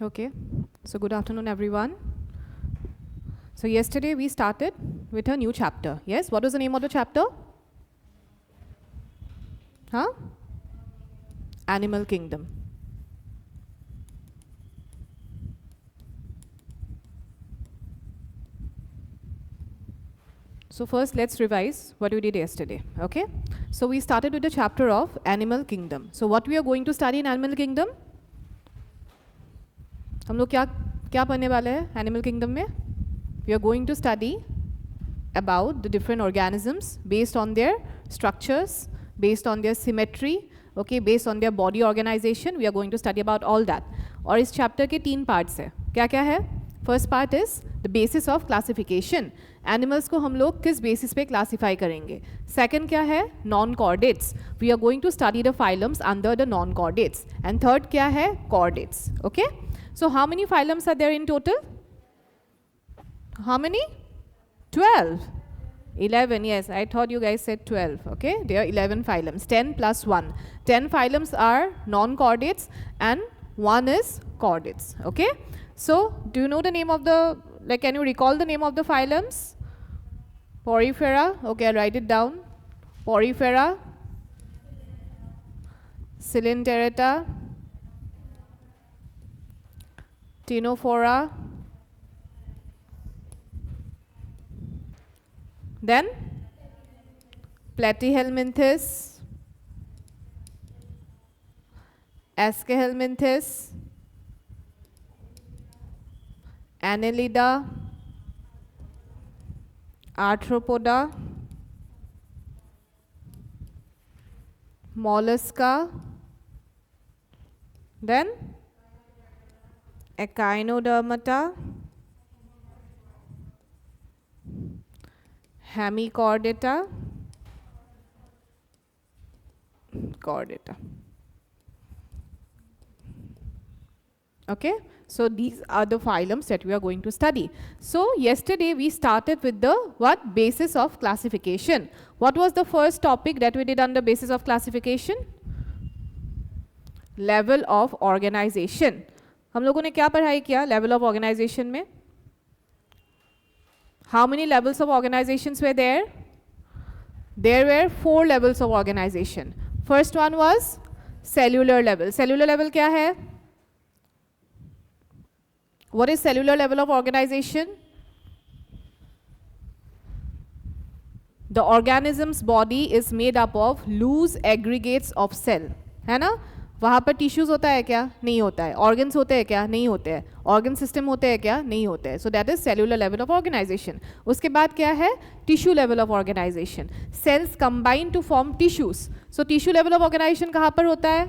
Okay, so good afternoon, everyone. So yesterday we started with a new chapter. Yes, what was the name of the chapter? Huh? Animal Kingdom. So first let's revise what we did yesterday, okay? So we started with the chapter of Animal Kingdom. So what we are going to study in Animal Kingdom? हम लोग क्या पढ़ने वाले हैं Animal Kingdom में? We are going to study about the different organisms based on their structures, based on their symmetry, okay, based on their body organization. We are going to study about all that. और इस chapter के 3 parts है. क्या क्या है? First part is the basis of classification. Animals को हम लोग किस basis पे classify करेंगे? Second क्या है? Non-chordates. We are going to study the phylums under the non-chordates. And third क्या है? Chordates. Okay? So how many phylums are there in total? How many? 12. 11, yes, I thought you guys said 12, okay? There are 11 phylums, 10 plus 1. 10 phylums are non-chordates and 1 is chordates, okay? So, do you know the name of the, like, can you recall the name of the phylums? Porifera, okay, I'll write it down. Porifera, Coelenterata, Ctenophora, then Platyhelminthes, Aschelminthes, Annelida, Arthropoda, Mollusca, then Echinodermata, Hemichordata, Chordata. Okay, so these are the phylums that we are going to study. So yesterday we started with the what? Basis of classification. What was the first topic that we did on the basis of classification? Level of organization. हम लोगों ने क्या पढ़ाई किया level of organization में? How many levels of organizations were there? There were 4 levels of organization. First one was cellular level. Cellular level क्या है? What is cellular level of organization? The organism's body is made up of loose aggregates of cell. है ना? वहाँ पर tissues होता है क्या? नहीं होता है. ऑर्गन्स होते हैं क्या? नहीं होते हैं. ऑर्गन सिस्टम होते हैं क्या? नहीं होते हैं. So that is cellular level of organisation. उसके बाद क्या है? Tissue level of organisation. Cells combine to form tissues. So tissue level of organisation कहाँ पर होता है?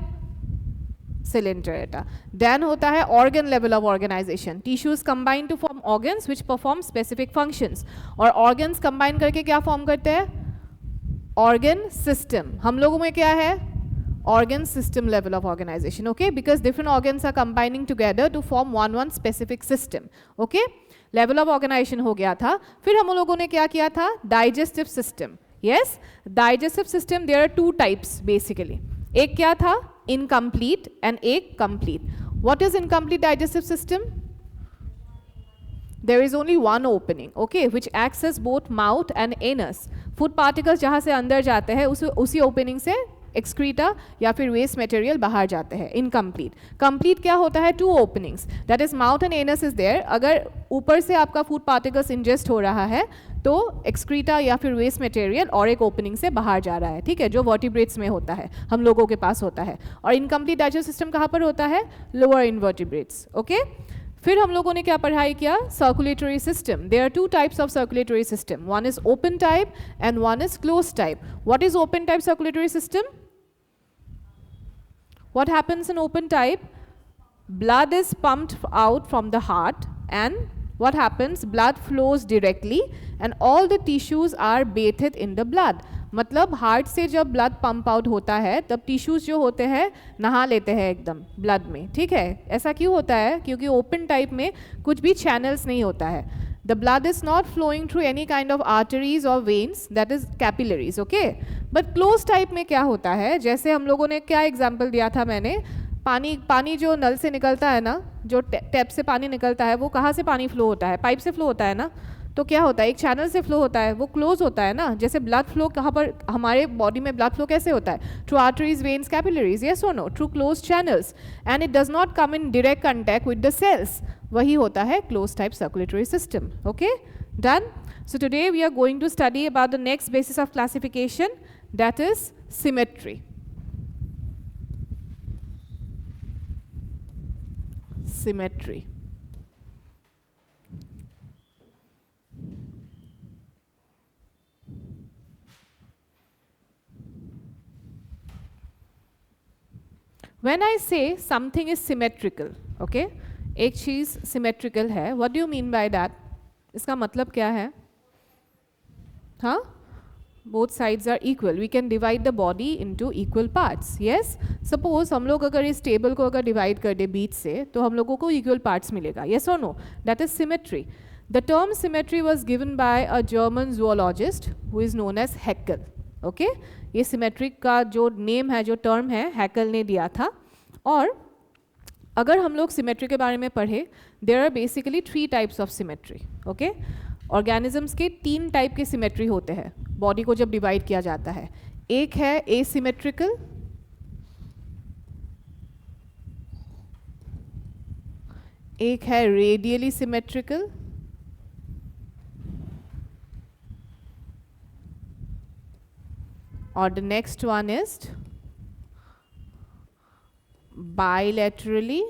Coelenterata. Then होता है organ level of organization. Tissues combine to form organs which perform specific functions. और organs combine करके क्या form करते हैं? Organ system. हम लोगों में क्या है? Organ system level of organization, okay? Because different organs are combining together to form one specific system, okay? Level of organization हो गया था. फिर हम लोगों ने क्या किया था? Digestive system. Yes? Digestive system, there are 2 types basically. एक क्या था? Incomplete and एक complete. What is incomplete digestive system? There is only one opening, okay, which acts as both mouth and anus. Food particles जहाँ से अंदर जाते हैं उसी opening से excreta या फिर waste material बाहर जाते हैं. Incomplete. Complete क्या होता है? 2 openings. That is mouth and anus is there. अगर ऊपर से आपका food particles ingest हो रहा है तो एक्सक्रीटा या फिर वेस्ट मटेरियल और एक ओपनिंग से बाहर जा रहा है, ठीक है, जो वर्टिब्रेट्स में होता है, हम लोगों के पास होता है. और इनकम्प्लीट डाइजेस्टिव सिस्टम कहाँ पर होता है? Lower invertebrates, okay. फिर हम लोगों ने क्या पढ़ाई किया? Circulatory system. There are 2 types of circulatory system. One is open type and one is close type. What is open type circulatory system? What happens in open type? Blood is pumped out from the heart and what happens? Blood flows directly and all the tissues are bathed in the blood. मतलब heart से जब blood pump out होता है तब tissues जो होते हैं नहा लेते हैं एकदम ब्लड में, ठीक है. ऐसा क्यों होता है? क्योंकि ओपन टाइप में कुछ भी चैनल्स नहीं होता है. The blood is not flowing through any kind of arteries or veins, that is capillaries, okay? But closed type में क्या होता है? जैसे हम लोगों ने क्या एग्जाम्पल दिया था मैंने? पानी जो नल से निकलता है ना, जो टैप से पानी निकलता है, वो कहाँ से पानी फ्लो होता है? पाइप से फ्लो होता है ना। तो क्या होता है, एक चैनल से फ्लो होता है, वो क्लोज होता है ना। जैसे ब्लड फ्लो कहाँ पर, हमारे बॉडी में ब्लड फ्लो कैसे होता है? Through arteries, veins, capillaries, yes और no, through closed channels, and it does not come in direct contact with the cells. वही होता है closed type circulatory system. Okay, done. So today we are going to study about the next basis of classification, that is symmetry. Symmetry. When I say something is symmetrical, okay, एक चीज symmetrical है, what do you mean by that? इसका मतलब क्या है? हाँ, both sides are equal. We can divide the body into equal parts. Yes. Suppose हम लोग अगर इस टेबल को अगर divide कर दे बीच से, तो हम लोगों को equal parts मिलेगा. Yes or no? That is symmetry. The term symmetry was given by a German zoologist who is known as Haeckel. Okay? ये symmetry का जो name है, जो term है, Haeckel ने दिया था. और अगर हम लोग symmetry के बारे में पढ़े, there are basically 3 types of symmetry. Okay? Organisms के 3 टाइप के सिमेट्री होते हैं बॉडी को जब डिवाइड किया जाता है. एक है एसिमेट्रिकल, एक है रेडियली सिमेट्रिकल, और the next one is bilaterally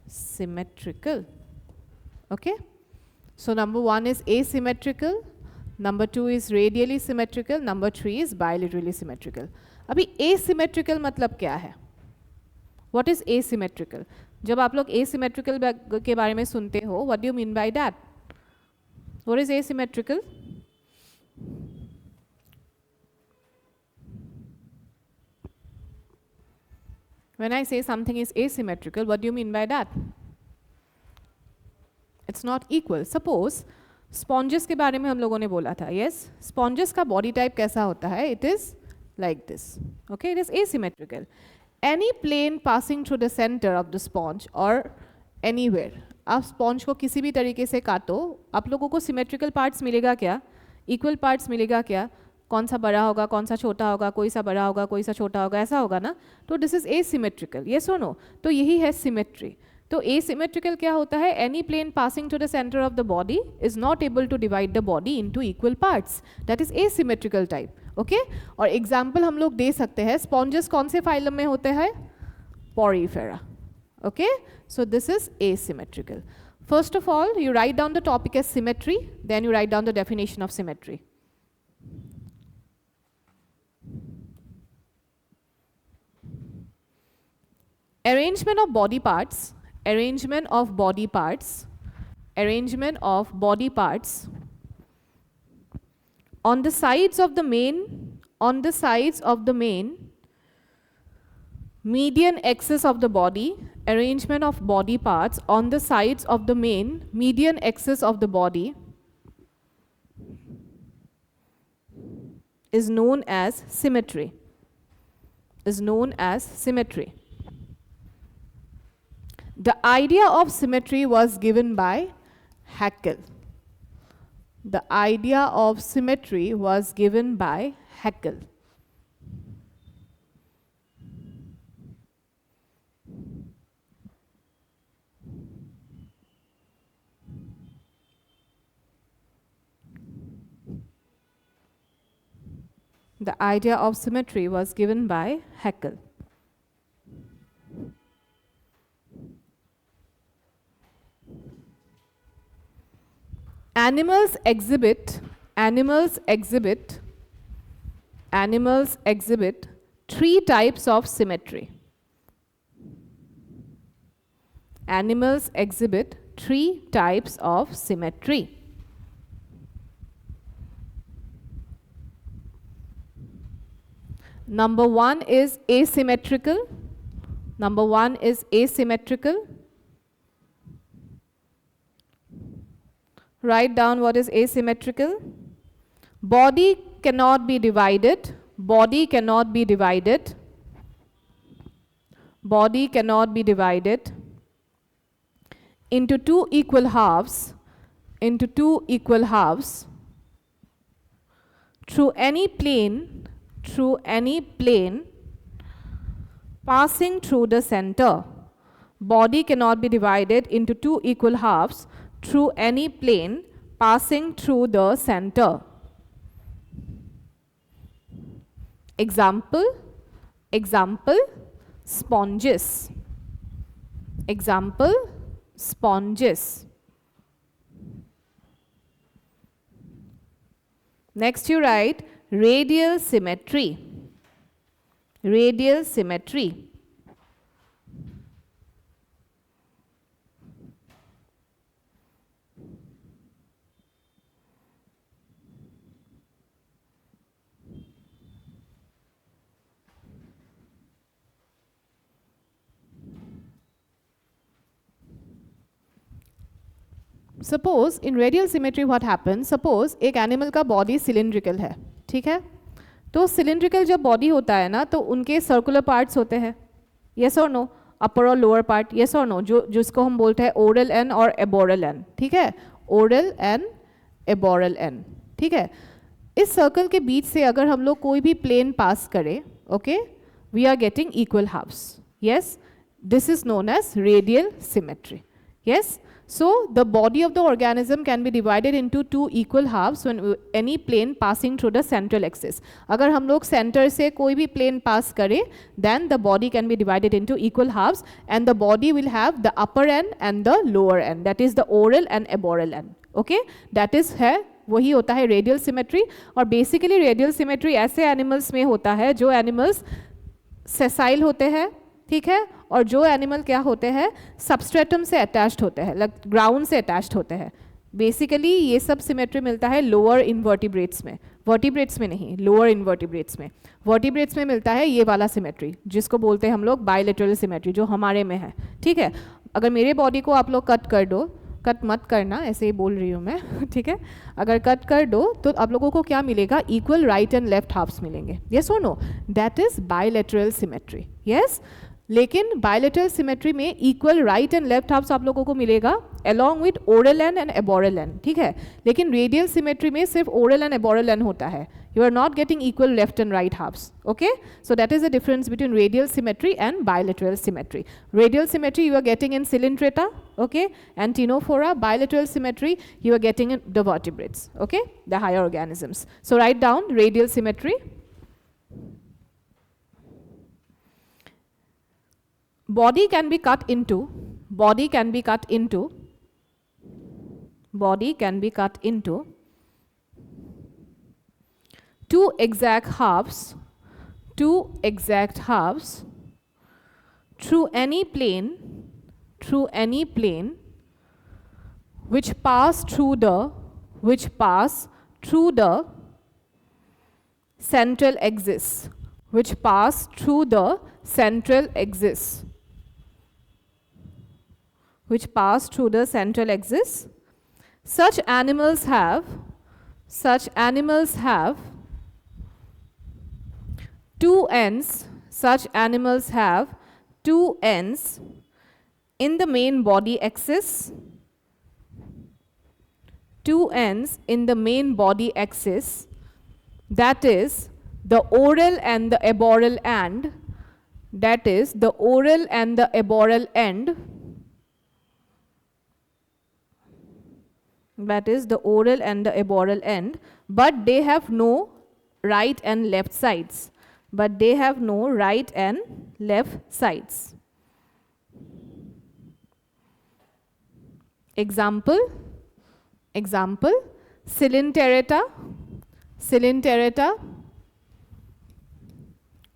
symmetrical. Okay, so number 1 is asymmetrical, number 2 is radially symmetrical, number 3 is bilaterally symmetrical. अभी asymmetrical मतलब क्या है? What is asymmetrical? जब आप लोग asymmetrical के बारे में सुनते हो, what do you mean by that? What is asymmetrical? When I say something is asymmetrical, what do you mean by that? It's not equal. Suppose sponges के बारे में हम लोगों ने बोला था. Yes, sponges का body type कैसा होता है? It is like this. Okay, it is asymmetrical. Any plane passing through the center of the sponge or anywhere. आप sponge को किसी भी तरीके से काटो, आप लोगों को symmetrical parts मिलेगा क्या? Equal parts मिलेगा क्या? कौन सा बड़ा होगा, कौन सा छोटा होगा, कोई सा बड़ा होगा, कोई सा छोटा होगा, ऐसा होगा ना. तो दिस इज एसिमेट्रिकल. यस और नो? तो यही है सिमेट्री. तो एसिमेट्रिकल क्या होता है? Any plane passing to the centre of the body is not able to divide the body into equal parts. That is asymmetrical type. Okay, और example हम लोग दे सकते हैं. स्पॉन्जेस कौन से फाइलम में होते हैं? Porifera. Okay, so this is asymmetrical. First of all you write down the topic as symmetry, then you write down the definition of symmetry. Arrangement of body parts, arrangement of body parts, arrangement of body parts on the sides of the main, on the sides of the main median axis of the body, arrangement of body parts on the sides of the main median axis of the body is known as symmetry, is known as symmetry. The idea of symmetry was given by Haeckel. The idea of symmetry was given by Haeckel. The idea of symmetry was given by Haeckel. Animals exhibit 3 types of symmetry. Animals exhibit 3 types of symmetry. Number 1 is asymmetrical. Number 1 is asymmetrical. Write down what is asymmetrical. Body cannot be divided. Body cannot be divided. body cannot be divided into two equal halves through any plane passing through the center. Body cannot be divided into two equal halves through any plane passing through the center. Example, sponges. Example, sponges. Next you write radial symmetry. Radial symmetry. Suppose in radial symmetry what happens, suppose एक animal का body cylindrical है, ठीक है, तो cylindrical जब body होता है ना तो उनके सर्कुलर पार्ट्स होते हैं, यस और नो, अपर और लोअर पार्ट, यस और नो, जो जिसको हम बोलते हैं ओरल एंड और एबोरल एंड, ठीक है, ओरल एंड एबोरल एंड, ठीक है। इस सर्कल के बीच से अगर हम लोग कोई भी प्लेन पास करें, okay, we are getting equal halves, yes, this is known as radial symmetry, yes. So the body of the organism can be divided into two equal halves when any plane passing through the central axis. अगर हम लोग center से कोई भी plane pass करें, then the body can be divided into equal halves and the body will have the upper end and the lower end, that is the oral and eboral end. Okay, that is है वही होता है radial symmetry. और basically radial symmetry ऐसे animals में होता है जो एनिमल्स सेसाइल होते हैं, ठीक है, और जो एनिमल क्या होते हैं, सबस्ट्रेटम से अटैच्ड होते हैं, ग्राउंड से अटैच्ड होते हैं। बेसिकली ये सब सिमेट्री मिलता है लोअर इनवर्टिब्रेट्स में, वर्टिब्रेट्स में नहीं, लोअर इनवर्टिब्रेट्स में। वर्टिब्रेट्स में मिलता है ये वाला सिमेट्री जिसको बोलते हैं हम लोग बायलैटरल सिमेट्री, जो हमारे में है, ठीक है। अगर मेरे बॉडी को आप लोग कट कर दो, कट मत करना, ऐसे ही बोल रही हूँ मैं, ठीक है, अगर कट कर दो तो आप लोगों को क्या मिलेगा, equal right and left halves मिलेंगे, यस और no, that is bilateral symmetry, yes. लेकिन बायलैटरल सिमेट्री में equal right and left halves आप लोगों को मिलेगा along with oral and aboral end, ठीक है। लेकिन रेडियल सिमेट्री में सिर्फ ओरल एंड एबोरल एंड होता है, you are not getting equal left and right halves, okay. So that is the difference between radial symmetry and bilateral symmetry. Radial symmetry you are getting in Coelenterata, okay, and Ctenophora. Bilateral symmetry you are getting in the vertebrates, okay, the higher organisms. So write down radial symmetry. Body can be cut into two exact halves through any plane which pass through the central axis, Such animals have two ends in the main body axis, that is the oral and the eboral end, but they have no right and left sides. Example, Coelenterata.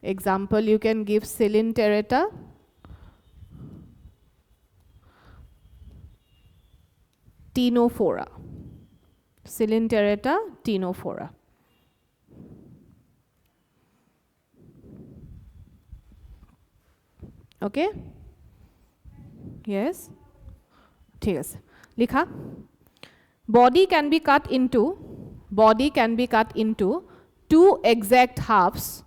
Example, you can give Coelenterata. Ctenophora. Okay? Yes? ठीक है, लिखा। Body can be cut into two exact halves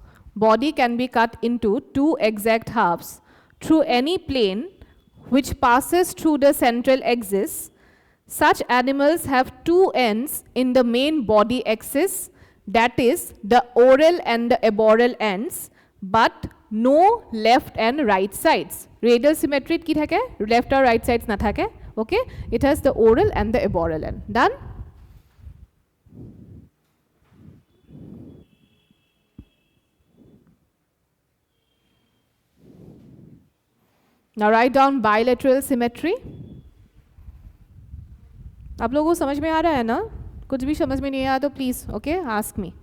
through any plane which passes through the central axis, such animals have two ends in the main body axis, that is the oral and the aboral ends, but no left and right sides. Radial symmetry ki thake, left or right sides na thake. Okay, it has the oral and the aboral end. Done? Now write down bilateral symmetry. आप लोगों को समझ में आ रहा है ना? कुछ भी समझ में नहीं आया तो please okay ask me.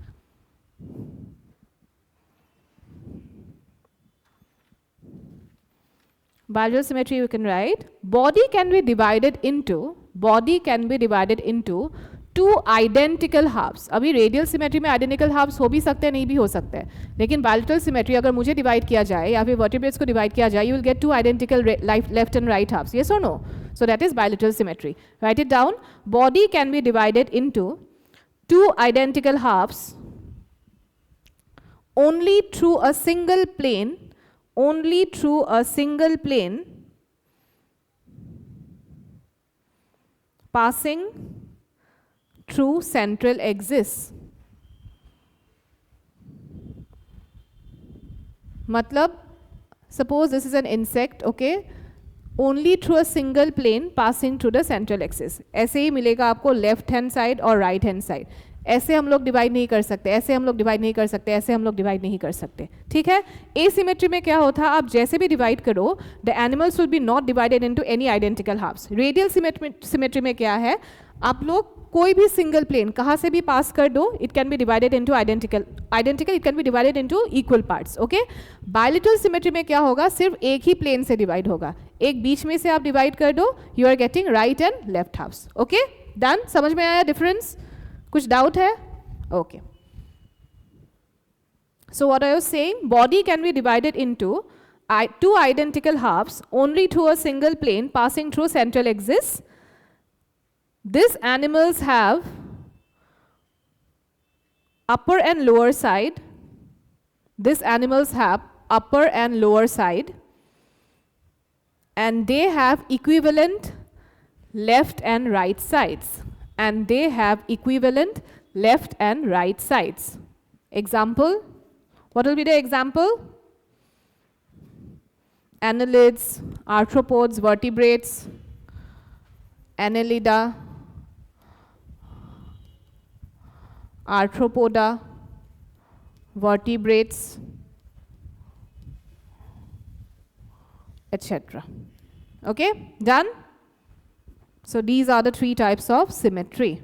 Bilateral symmetry you can write. Body can be divided into two identical halves. अभी रेडियल सिमेट्री में आइडेंटिकल हाफ्स हो भी सकते हैं, नहीं भी हो सकते हैं, लेकिन बायलेटरल सिमेट्री अगर मुझे डिवाइड किया जाए या फिर वर्टिब्रेट्स को डिवाइड किया जाए, you will get two identical left and right halves. Yes और no? So that is bilateral symmetry. Write it down. Body can be divided into two identical halves only through a single plane, passing through central axis. मतलब suppose this is an insect, okay, only through a single plane passing through the central axis. ऐसे ही मिलेगा आपको left hand side और right hand side. ऐसे हम लोग divide नहीं कर सकते, ऐसे हम लोग डिवाइड नहीं कर सकते, ऐसे हम लोग डिवाइड नहीं कर सकते. ठीक है. एसिमेट्री में क्या होता है, आप जैसे भी डिवाइड करो, the animals will be not divided into any identical halves. Radial symmetry में क्या है, आप लोग कोई भी सिंगल प्लेन कहाँ से भी पास कर दो, it can be divided into identical it can be divided into equal parts. Okay. Bilateral symmetry में क्या होगा, सिर्फ एक ही प्लेन से डिवाइड होगा, एक बीच में से आप डिवाइड कर दो, you are getting right and left halves. Okay done. समझ में आया डिफरेंस? कुछ डाउट है? Okay. So what I was saying, body can be divided into two identical halves only through a single plane passing through central axis. These animals have upper and lower side. These animals have upper and lower side, and they have equivalent left and right sides. Example. What will be the example? Annelids, arthropods, vertebrates, Annelida, arthropoda, vertebrates, etc. Okay, done? So these are the three types of symmetry.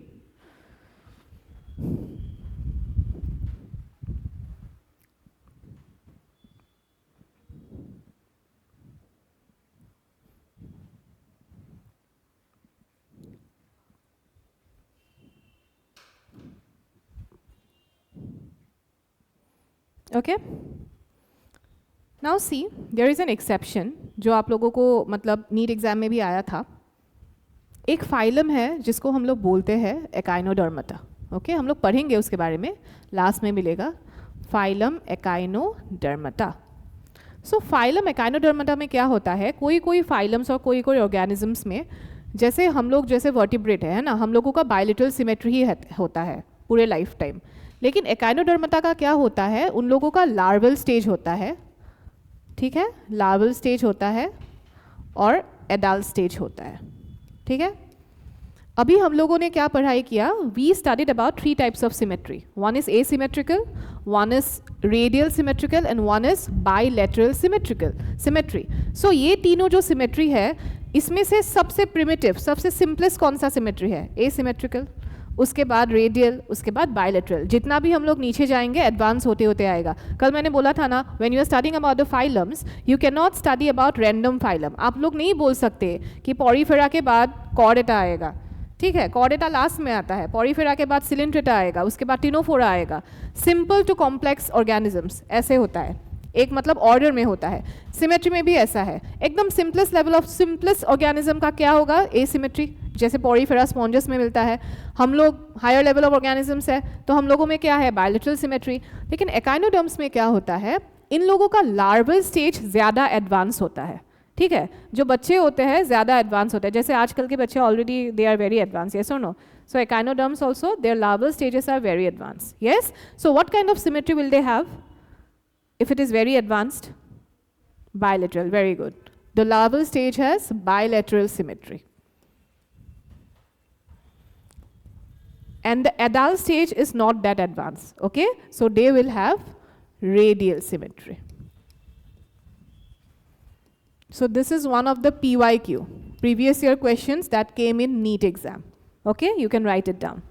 Okay. Now see, there is an exception जो आप लोगों को मतलब NEET exam में भी आया था. एक फाइलम है जिसको हम लोग बोलते हैं एकाइनोडर्माटा. ओके, हम लोग पढ़ेंगे उसके बारे में, लास्ट में मिलेगा. Phylum Echinodermata. So phylum Echinodermata में क्या होता है, कोई कोई फाइलम्स और कोई कोई ऑर्गेनिजम्स में, जैसे हम लोग जैसे वर्टिब्रेट है ना, हम लोगों का बायलेटरल सिमेट्री ही होता है पूरे लाइफ टाइम. लेकिन एकाइनोडर्माटा का क्या होता है, उन लोगों का लार्वल स्टेज होता है. ठीक है, लार्वल स्टेज होता है और एडल्ट स्टेज होता है. ठीक है. अभी हम लोगों ने क्या पढ़ाई किया, we studied about three types of symmetry. One is asymmetrical, one is radial symmetrical and one is bilateral symmetry. So ये तीनों जो सिमेट्री है, इसमें से सबसे प्रिमिटिव, सबसे सिंपलेस्ट कौन सा सिमेट्री है? एसिमेट्रिकल, उसके बाद रेडियल, उसके बाद बायलेटरल. जितना भी हम लोग नीचे जाएंगे एडवांस होते होते आएगा. कल मैंने बोला था ना, when you are studying about the phylums, you can not study about random phylum. आप लोग नहीं बोल सकते कि पॉरीफेरा के बाद कॉर्डेटा आएगा. ठीक है, कॉर्डेटा लास्ट में आता है, पॉरीफेरा के बाद सिलिंड्रेटा आएगा, उसके बाद टिनोफोरा आएगा. सिंपल टू कॉम्प्लेक्स ऑर्गेनिजम्स ऐसे होता है, एक मतलब ऑर्डर में होता है. सिमेट्री में भी ऐसा है. एकदम simplest level of simplest organism का क्या होगा? एसिमेट्री. जैसे पॉरीफेरा स्पॉन्जस में मिलता है. हम लोग हायर लेवल ऑफ ऑर्गेनिजम्स है, तो हम लोगों में क्या है? Bilateral symmetry. लेकिन एकाइनोडर्म्स में क्या होता है? इन लोगों का लार्वल स्टेज ज़्यादा एडवांस होता है, ठीक है। जो बच्चे होते हैं ज़्यादा एडवांस होते हैं, जैसे आजकल के बच्चे already they are very advance, yes और no? So echinoderms also, their larval stages are very advanced. Yes? So what kind of symmetry will they have if it is very advanced? Bilateral, very good. The larval stage has bilateral symmetry. And the adult stage is not that advanced, okay? So they will have radial symmetry. So this is one of the PYQ, previous year questions that came in NEET exam. Okay, you can write it down.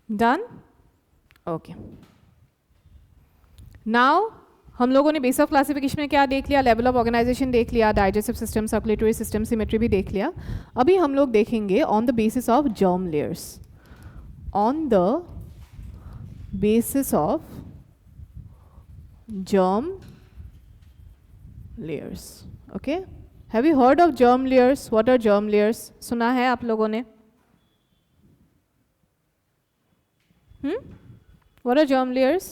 Done? Okay. Now हम लोगों ने base of classification में क्या देख लिया, level of organisation देख लिया, digestive system, circulatory system, symmetry भी देख लिया। अभी हम लोग देखेंगे on the basis of germ layers, on the basis of germ layers. Okay, have you heard of germ layers? What are germ layers? सुना है आप लोगों ने? What are germ layers?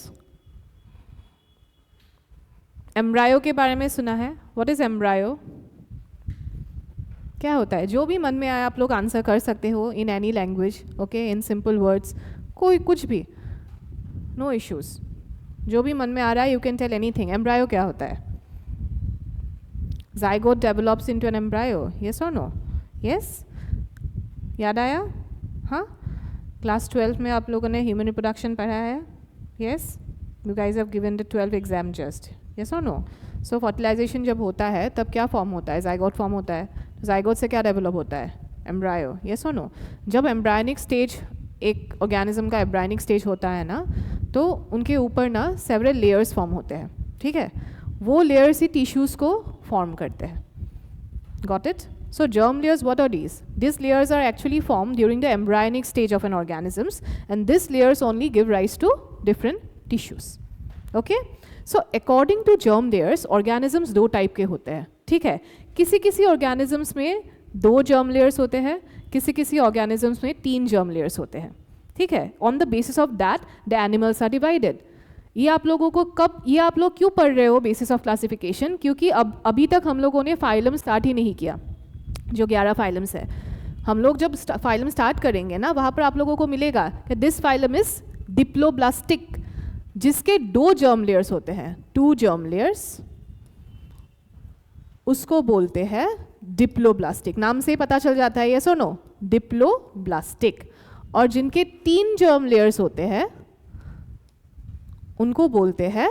Embryo के बारे में सुना है? What is embryo? क्या होता है? जो भी मन में आया आप लोग आंसर कर सकते हो in any language, okay, in simple words, कोई कुछ भी, नो इश्यूज, जो भी मन में आ रहा है you can tell anything. Embryo क्या होता है? Zygote develops into an embryo, yes और नो? यस, याद आया? हाँ, क्लास 12 में आप लोगों ने ह्यूमन रिप्रोडक्शन पढ़ा है, yes, you guys have given the 12th exam just, yes और नो? सो फर्टिलाइजेशन जब होता है तब क्या फॉर्म होता है? जाइगोट फॉर्म होता है। जाइगोट से क्या डेवलप होता है? एम्ब्रायो, यस और नो? जब एम्ब्रायनिक स्टेज, एक ऑर्गेनिज्म का एम्ब्रायनिक स्टेज होता है ना, तो उनके ऊपर ना सेवरल लेयर्स फॉर्म होते हैं, ठीक है, वो लेयर्स ही टिश्यूज़ को फॉर्म करते हैं। Got it? So germ layers, what are these? These layers are actually formed during the embryonic stage of an organisms, and these layers only give rise to different tissues. Okay? So according to germ layers, organisms दो type के होते हैं, ठीक है? किसी किसी organisms में 2 germ layers होते हैं, किसी किसी organisms में 3 germ layers होते हैं, ठीक है? On the basis of that, the animals are divided. ये आप लोगों को कब, ये आप लोग क्यों पढ़ रहे हो बेसिस ऑफ क्लासिफिकेशन? क्योंकि अभी तक हम लोगों ने फाइलम स्टार्ट ही नहीं किया, जो 11 फाइलम्स है। हम लोग जब फाइलम स्टार्ट करेंगे ना, वहाँ पर आप लोगों को मिलेगा कि दिस फाइलम इज डिप्लोब्लास्टिक, जिसके 2 जर्म लेयर्स होते हैं, 2 जर्म लेयर्स, उसको बोलते हैं डिप्लोब्लास्टिक। नाम से ही पता चल जाता है, यस और नो? डिप्लोब्लास्टिक। और जिनके 3 जर्म लेयर्स होते हैं उनको बोलते हैं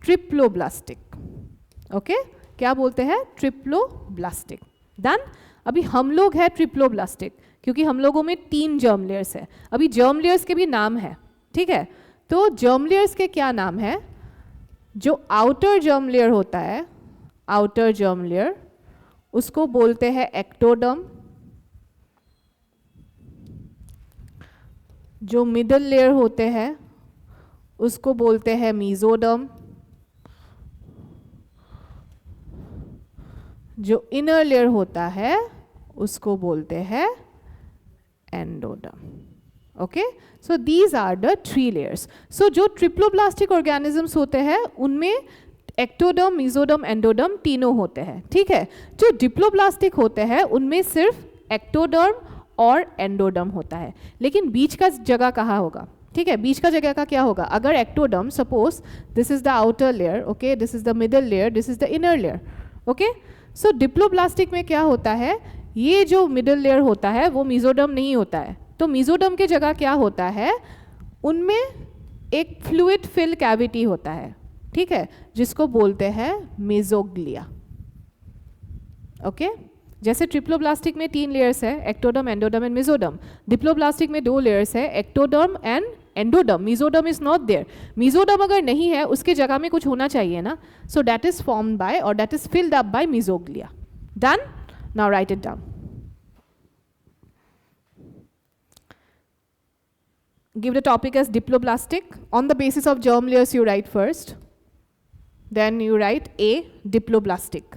ट्रिप्लोब्लास्टिक। ओके, क्या बोलते हैं? ट्रिप्लोब्लास्टिक। डन? अभी हम लोग हैं ट्रिप्लोब्लास्टिक, क्योंकि हम लोगों में 3 जर्म लेयर्स है। अभी जर्म लेयर्स के भी नाम है, ठीक है? तो जर्म लेयर्स के क्या नाम है? जो आउटर जर्म लेयर होता है, आउटर जर्म लेयर, उसको बोलते हैं एक्टोडर्म। जो मिडल लेयर होते हैं उसको बोलते हैं मीजोडर्म। जो इनर लेयर होता है उसको बोलते हैं endoderm. Okay, so these are the 3 layers. So जो ट्रिप्लोब्लास्टिक ऑर्गेनिजम्स होते हैं उनमें एक्टोडर्म, मीजोडर्म, एंडोडर्म तीनों होते हैं, ठीक है? जो डिप्लोब्लास्टिक होते हैं उनमें सिर्फ एक्टोडर्म और एंडोडर्म होता है। लेकिन बीच का जगह कहाँ होगा? ठीक है, बीच का जगह का क्या होगा? अगर ectoderm, suppose this is the outer layer, okay, this is the middle layer, this is the inner layer, okay. So diploblastic में क्या होता है? ये जो मिडल लेयर होता है वो मीजोडर्म नहीं होता है। तो मीजोडर्म के जगह क्या होता है? उनमें एक फ्लूइड फिल कैविटी होता है, ठीक है, जिसको बोलते हैं मेसोग्लिया। ओके जैसे ट्रिप्लोब्लास्टिक में 3 लेयर्स है, ectoderm, endoderm and mesoderm. Diploblastic में 2 लेयर्स है, ectoderm and endoderm. Mesoderm is not there. Mesoderm अगर नहीं है उसके जगह में कुछ होना चाहिए ना, so that is formed by और that is filled up by mesoglea. Done? Now write it down. Give the topic as diploblastic. On the basis of germ layers you write first, then you write A, diploblastic.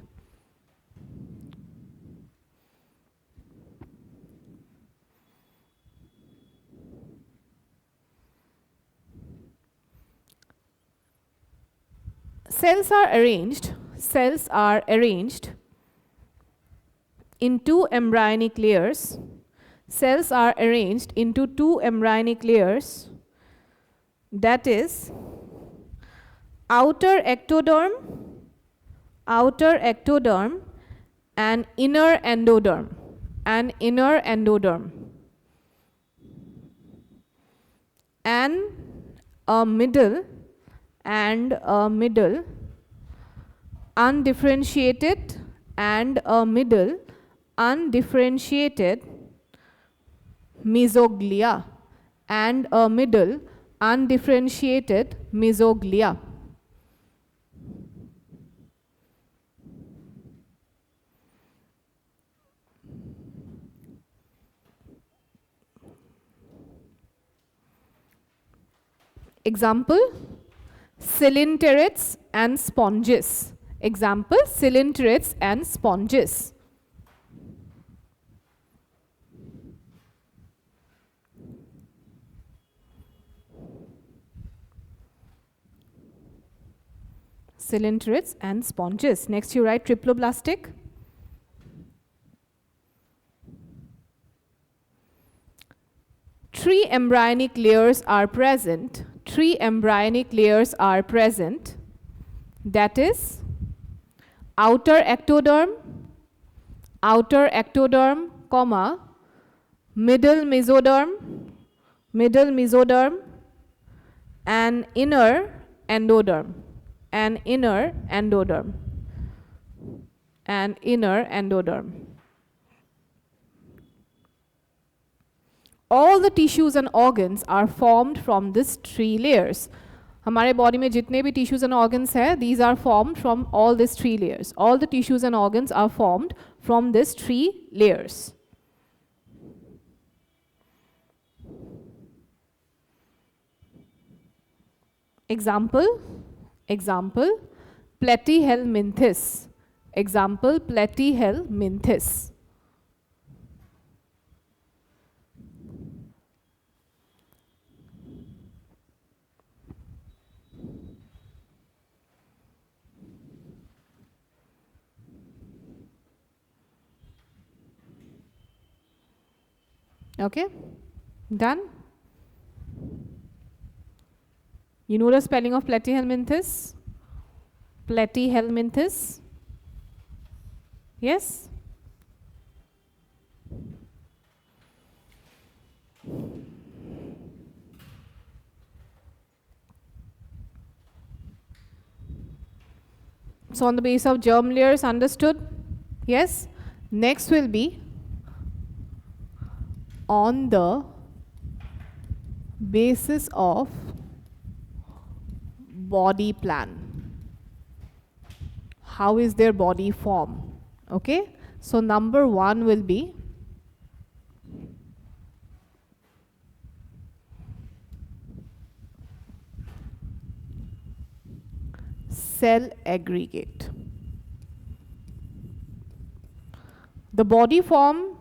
Cells are arranged in 2 embryonic layers. Cells are arranged into 2 embryonic layers, that is outer ectoderm and inner endoderm and a middle undifferentiated and a middle undifferentiated mesoglia and a middle undifferentiated mesoglia. Example, cylinderates and sponges. Example, cylinderates and sponges. Cylinderates and sponges. Next you write triploblastic. Three embryonic layers are present. That is outer ectoderm, comma, middle mesoderm, and inner endoderm. All the tissues and organs are formed from these 3 layers. हमारे body में जितने भी tissues and organs है, these are formed from all these 3 layers. All the tissues and organs are formed from these 3 layers. Example, platyhelminthes. Okay, done? You know the spelling of platyhelminthes? Yes? So on the basis of germ layers, understood? Yes? Next will be on the basis of body plan. How is their body form? Okay, so number 1 will be cell aggregate. The body form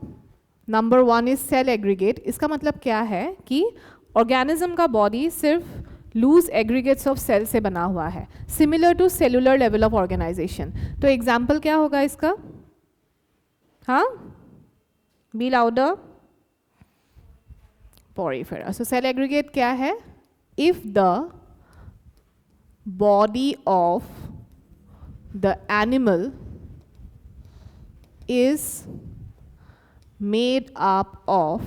number 1 is cell aggregate. इसका मतलब क्या है कि organism का body सिर्फ loose aggregates of cell से बना हुआ है, similar to cellular level of organisation. तो एग्जाम्पल क्या होगा इसका? हाँ, be louder. Porifera. So cell aggregate क्या है? If the body of the animal is made up of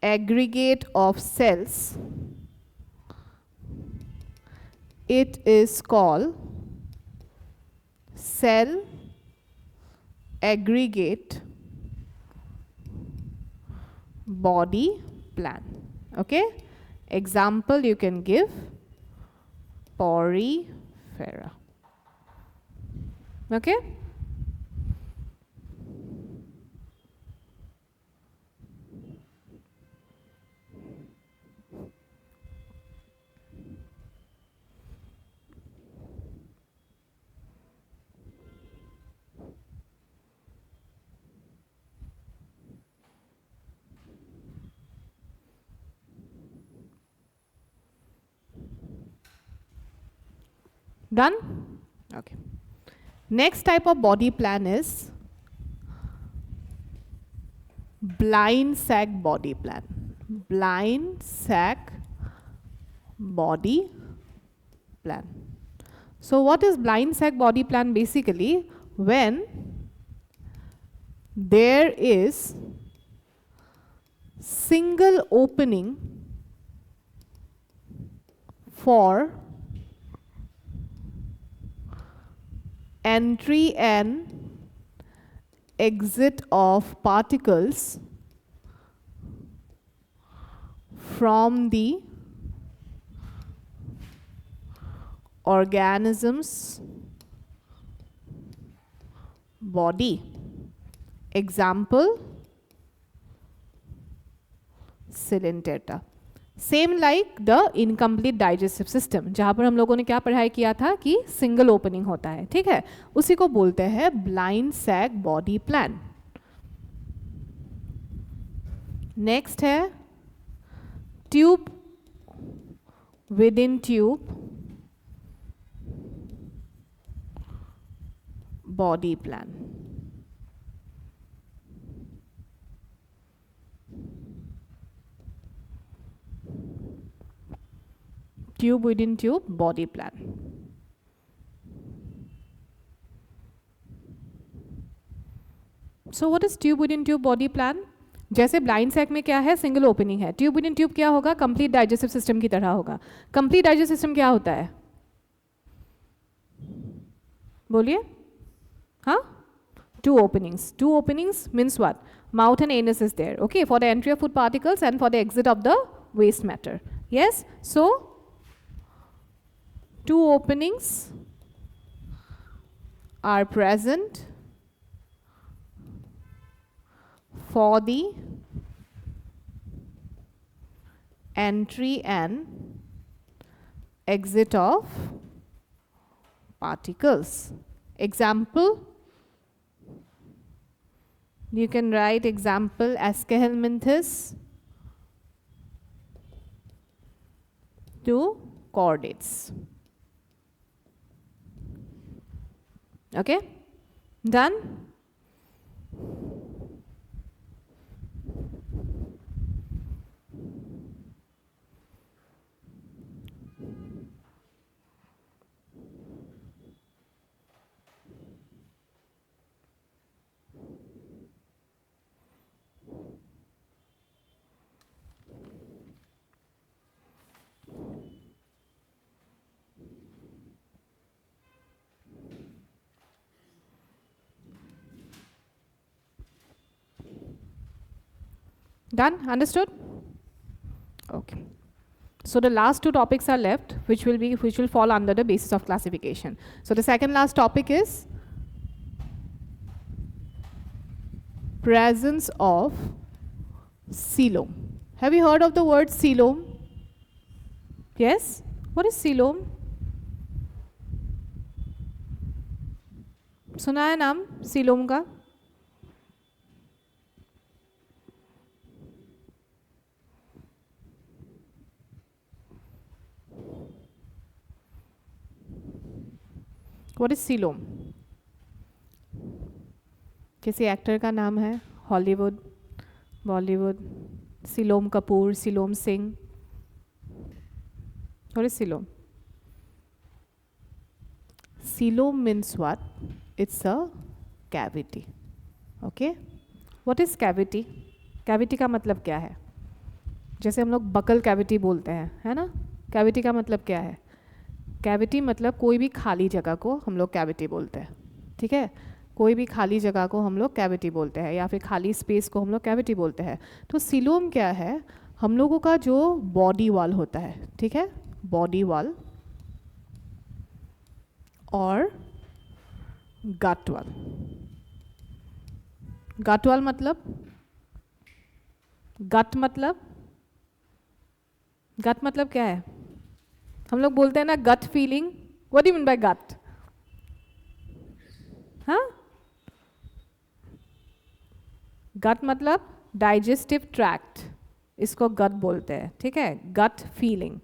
aggregate of cells It is called cell aggregate body plan. Okay, example you can give porifera. Okay, done? Okay. Next type of body plan is blind sac body plan. Blind sac body plan. So what is blind sac body plan? Basically, when there is single opening for entry and exit of particles from the organism's body. Example, Cylindrita. Same like the incomplete digestive system, जहां पर हम लोगों ने क्या पढ़ाई किया था कि सिंगल ओपनिंग होता है, ठीक है, उसी को बोलते हैं blind sac body plan. Next है tube within tube body plan. Tube within tube body plan. So what is tube within tube body plan? जैसे ब्लाइंड सैक में क्या है, सिंगल ओपनिंग है. ट्यूब विद इन ट्यूब क्या होगा? Complete digestive system की तरह होगा. कंप्लीट डाइजेस्टिव सिस्टम क्या होता है? बोलिए. हाँ, two openings means what? Mouth and anus is there, okay, for the entry of food particles and for the exit of the waste matter. Yes, so two openings are present for the entry and exit of particles. Example, you can write example Ascahelminthes to chordates. Okay, done? Done? Understood? Okay. So the last two topics are left, which will fall under the basis of classification. So the second last topic is presence of coelom. Have you heard of the word coelom? Yes? What is coelom? सुना है नाम coelom का? What is coelom? किसी actor का नाम है, Hollywood, Bollywood, coelom Kapoor, coelom Singh. What is coelom? Coelom means what? It's a cavity. Okay? What is cavity? Cavity का मतलब क्या है? जैसे हम लोग बकल कैविटी बोलते हैं, है ना? कैविटी का मतलब क्या है? कैविटी मतलब कोई भी खाली जगह को हम लोग कैविटी बोलते हैं, ठीक है, कोई भी खाली जगह को हम लोग कैविटी बोलते हैं, या फिर खाली स्पेस को हम लोग कैविटी बोलते हैं। तो सीलोम क्या है, हम लोगों का जो बॉडी वॉल होता है, ठीक है, बॉडी वॉल और गट वॉल। गट वॉल मतलब, गट मतलब क्या है, हम लोग बोलते हैं ना gut feeling, what do you mean by gut? हाँ, गट मतलब डाइजेस्टिव ट्रैक्ट, इसको गट बोलते हैं, ठीक है, गट फीलिंग।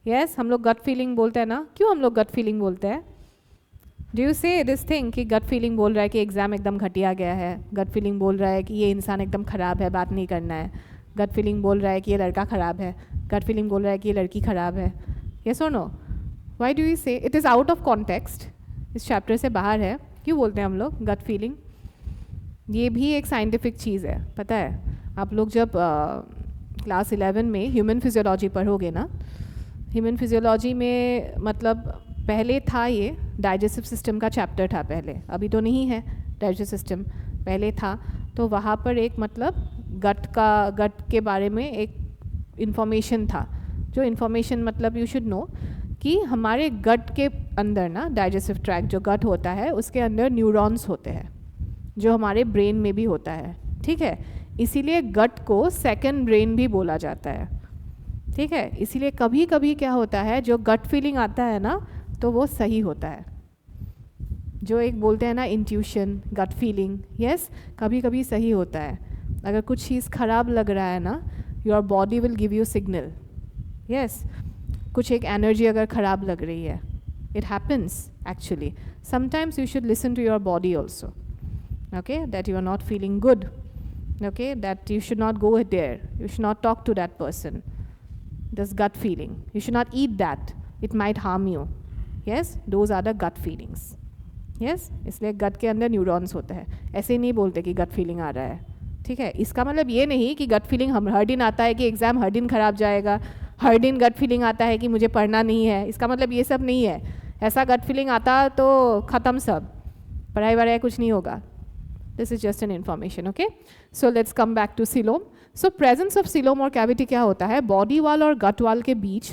यस, हम लोग गट फीलिंग बोलते हैं ना, क्यों हम लोग गट फीलिंग बोलते हैं? डू यू से दिस थिंग कि गट फीलिंग बोल रहा है कि एग्ज़ाम एकदम घटिया गया है, गट फीलिंग बोल रहा है कि ये इंसान एकदम ख़राब है, बात नहीं करना है, गट फीलिंग बोल रहा है कि ये लड़का ख़राब है, गट फीलिंग बोल रहा है कि ये लड़की ख़राब है? यस और नो? व्हाई डू यू से? It is out of context, इस चैप्टर से बाहर है। क्यों बोलते हैं हम लोग गट फीलिंग? ये भी एक साइंटिफिक चीज़ है, पता है? आप लोग जब क्लास 11 में ह्यूमन फिजियोलॉजी पढ़ोगे ना, ह्यूमन फिजियोलॉजी में मतलब पहले था ये डाइजेस्टिव सिस्टम का चैप्टर था पहले, अभी तो नहीं है डाइजेस्टिव सिस्टम, पहले था। तो वहाँ पर एक मतलब गट के बारे में एक इन्फॉर्मेशन था, जो इन्फॉर्मेशन मतलब यू शुड नो कि हमारे गट के अंदर ना, डाइजेस्टिव ट्रैक्ट जो गट होता है उसके अंदर न्यूरॉन्स होते हैं, जो हमारे ब्रेन में भी होता है, ठीक है, इसीलिए गट को सेकंड ब्रेन भी बोला जाता है, ठीक है। इसीलिए कभी कभी क्या होता है, जो गट फीलिंग आता है ना, तो वो सही होता है, जो एक बोलते हैं ना इंट्यूशन, गट फीलिंग, यस, कभी कभी सही होता है। अगर कुछ चीज़ खराब लग रहा है ना, your body will give you signal, yes, कुछ एक एनर्जी अगर खराब लग रही है, it happens actually, sometimes you should listen to your body also, okay, that you are not feeling good, okay, that you should not go there, you should not talk to that person, this gut feeling, you should not eat that, it might harm you, yes, those are the gut feelings, yes, इसलिए gut के अंदर neurons होते हैं। ऐसे नहीं बोलते कि gut feeling आ रहा है, ठीक है, इसका मतलब ये नहीं कि gut feeling हम हर दिन आता है कि एग्ज़ाम हर दिन खराब जाएगा, हर दिन gut feeling आता है कि मुझे पढ़ना नहीं है, इसका मतलब ये सब नहीं है। ऐसा gut feeling आता तो ख़त्म सब, पढ़ाई वढ़ाई कुछ नहीं होगा। This is just an information, okay? So let's come back to coelom. So presence of coelom और cavity क्या होता है? Body wall और gut wall के बीच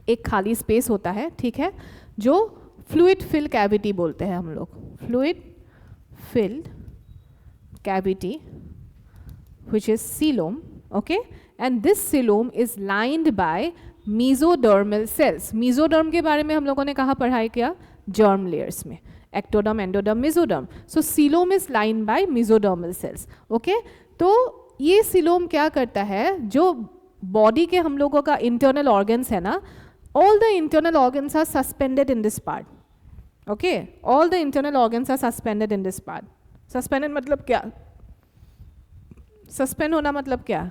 एक खाली space होता है, ठीक है, जो fluid filled cavity बोलते हैं हम लोग, fluid filled cavity, which is coelom, okay? And this coelom is lined by mesodermal cells. Mesoderm के बारे में हम लोगों ने कहाँ पढ़ाई किया? Germ layers में, ectoderm, endoderm, mesoderm. So coelom is lined by mesodermal cells. Okay? तो ये coelom क्या करता है, जो बॉडी के हम लोगों का इंटरनल ऑर्गन्स है ना, all the internal organs are suspended in this part. Okay? All the internal organs are suspended in this part. Suspended मतलब क्या? Suspend होना मतलब क्या?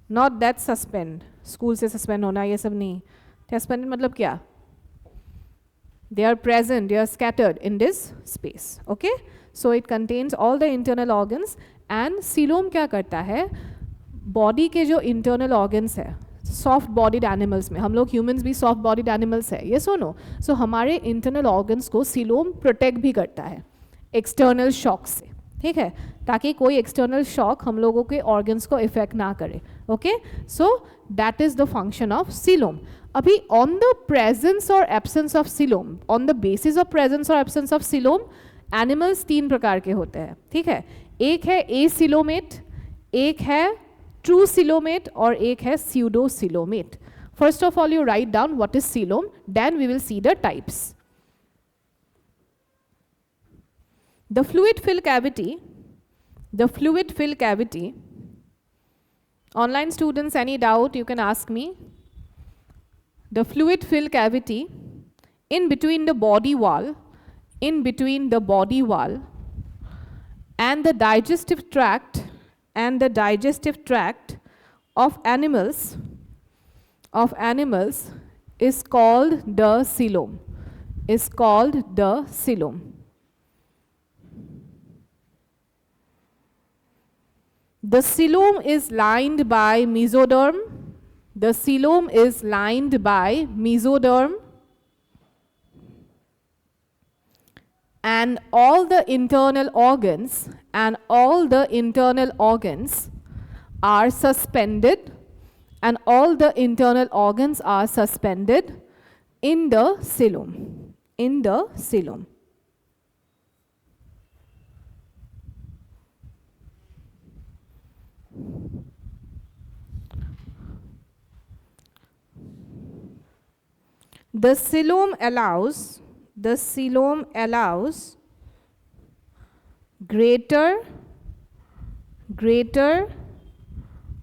Not that suspend, स्कूल से suspend होना, ये सब नहीं। Suspended मतलब क्या? They are present, they are scattered in this space, okay? So it contains all the internal organs, and coelom क्या करता है, बॉडी के जो internal organs है, सॉफ्ट बॉडीड एनिमल्स में, हम लोग ह्यूमंस भी सॉफ्ट बॉडीड एनिमल्स है, ये सुनो, सो हमारे इंटरनल ऑर्गन्स को सीलोम प्रोटेक्ट भी करता है एक्सटर्नल शॉक से, ठीक है, ताकि कोई एक्सटर्नल शॉक हम लोगों के ऑर्गन्स को इफेक्ट ना करे, okay, so that is the function of coelom. अभी ऑन द प्रेजेंस और absence of coelom, on the basis of presence और एब्सेंस ऑफ सीलोम, एनिमल्स 3 प्रकार के होते हैं, ठीक है, एक है एसिलोमेट, एक है ट्रू सीलोमेट और एक है pseudo coelomate. First of all you write down what is coelom, then we will see the types. The fluid filled cavity, online students, any doubt you can ask me. The fluid filled cavity in between the body wall and the digestive tract of animals is called the coelom, The coelom is lined by mesoderm. and all the internal organs are suspended, and all the internal organs are suspended in the cilium. The cilium allows greater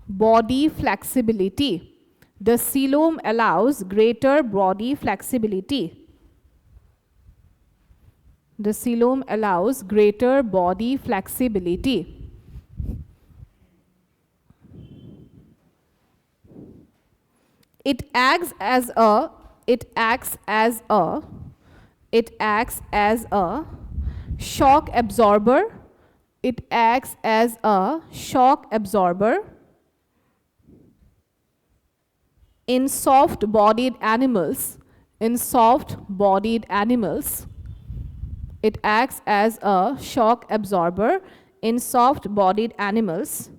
body flexibility. The cilium allows greater body flexibility. The cilium allows greater body flexibility. It acts as a shock absorber. It acts as a shock absorber in soft-bodied animals. It acts as a shock absorber in soft-bodied animals.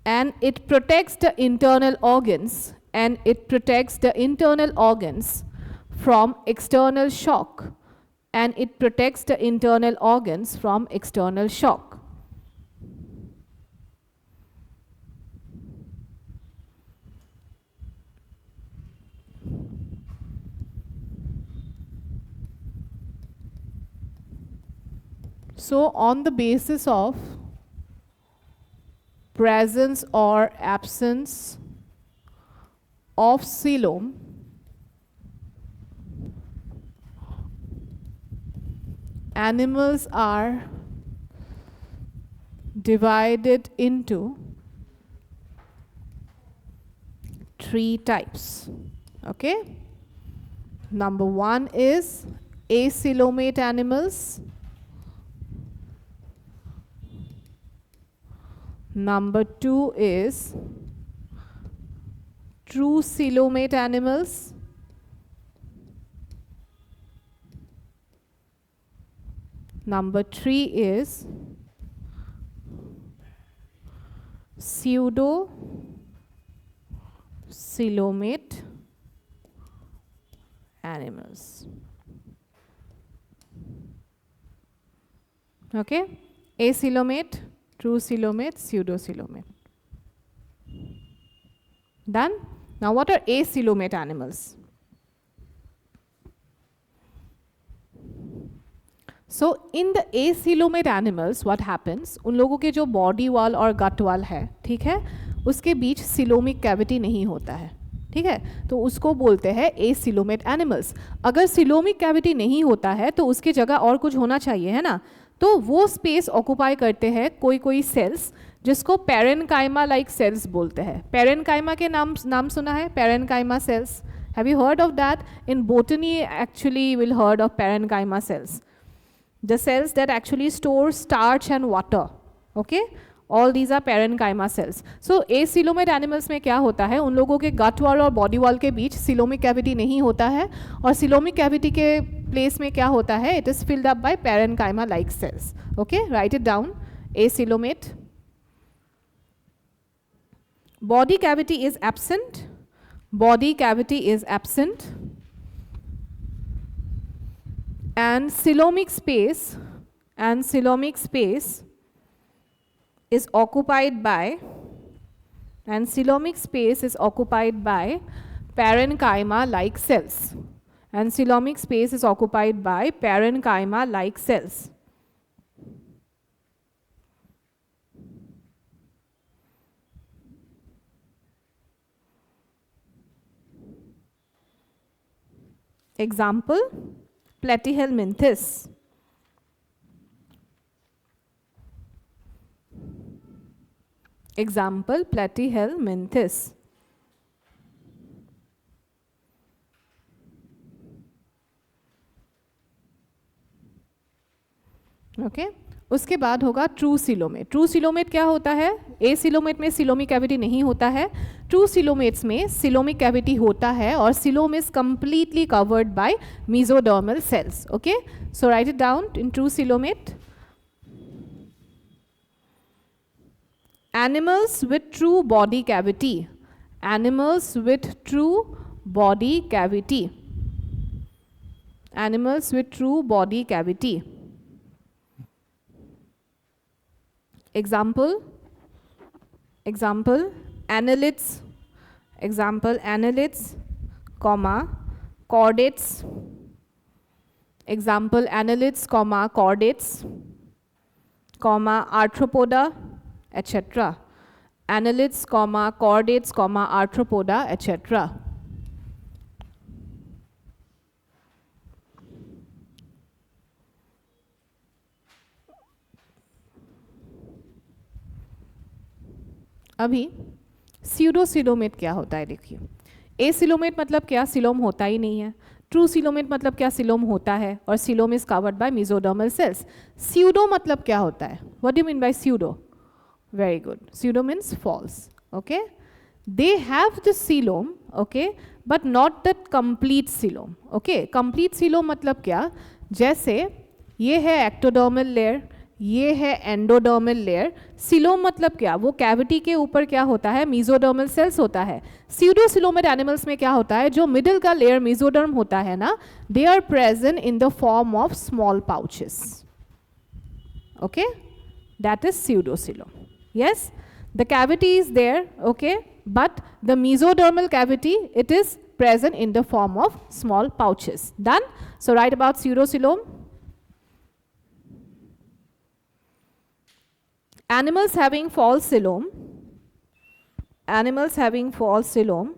And it protects the internal organs, from external shock. So on the basis of presence or absence of cilium, animals are divided into 3 types. Okay? Number 1 is acoelomate animals. Number 2 is true coelomate animals. Number 3 is pseudo coelomate animals. Okay? Acoelomate, true coelomate, pseudo coelomate. Done? Now what are acoelomate animals? So in the acoelomate animals what happens, उन लोगों के जो body wall और गट wall है, ठीक है, उसके बीच coelomic cavity नहीं होता है, ठीक है, तो उसको बोलते हैं acoelomate एनिमल्स. अगर सिलोमिक कैविटी नहीं होता है तो उसकी जगह और कुछ होना चाहिए, है ना, तो वो स्पेस ऑक्यूपाई करते हैं कोई सेल्स जिसको पेरेनकाइमा लाइक सेल्स बोलते हैं. पेरेनकाइमा के नाम सुना है, parenchyma cells. Have you heard of that? In botany actually will heard of parenchyma cells, the cells that actually store starch and water. Okay, all these are parenchyma cells. So acoelomate animals में क्या होता है, उन लोगों के gut wall और body wall के बीच coelomic cavity नहीं होता है, और coelomic cavity के place में क्या होता है, it is filled up by parenchyma like cells. Okay, write it down. Acoelomate. Body cavity is absent. And coelomic space is occupied by parenchyma like cells. Example, platyhelminthes. Okay, उसके बाद होगा true coelomate. True coelomate क्या होता है? Acoelomate में coelomic cavity नहीं होता है, ट्रू सिलोमेट्स में सिलोमिक कैविटी होता है और coelom is completely covered by mesodermal cells. Okay, so write it down in true coelomate. Animals with true body cavity. Animals with true body cavity. Animals with true body cavity. Example, annelids, comma, chordates. Example, annelids, comma, chordates, comma, arthropoda, etc. Annelids, comma, chordates, comma, arthropoda, etc. अभी pseudocoelomate क्या होता है देखिए. ए coelomate मतलब क्या? Coelom होता ही नहीं है. ट्रू सिलोमेट मतलब क्या? सिलोम होता है और coelom is covered by mesodermal cells. Pseudo मतलब क्या होता है? What do you mean by pseudo? Very good. Pseudo means false. Okay. They have the coelom, okay, but not the complete coelom. Okay. Complete coelom मतलब क्या? जैसे ये है ectodermal layer, ये है endodermal layer. Coelom मतलब क्या? वो कैविटी के ऊपर क्या होता है? mesodermal cells होता है. Pseudocoelomate animals में क्या होता है? जो middle का layer mesoderm होता है ना, they are present in the form of small pouches. Okay. That is pseudocoelom. Yes, the cavity is there, okay, but the mesodermal cavity, it is present in the form of small pouches. Done? So write about pseudocoelom. Animals having false coelom, animals having false coelom,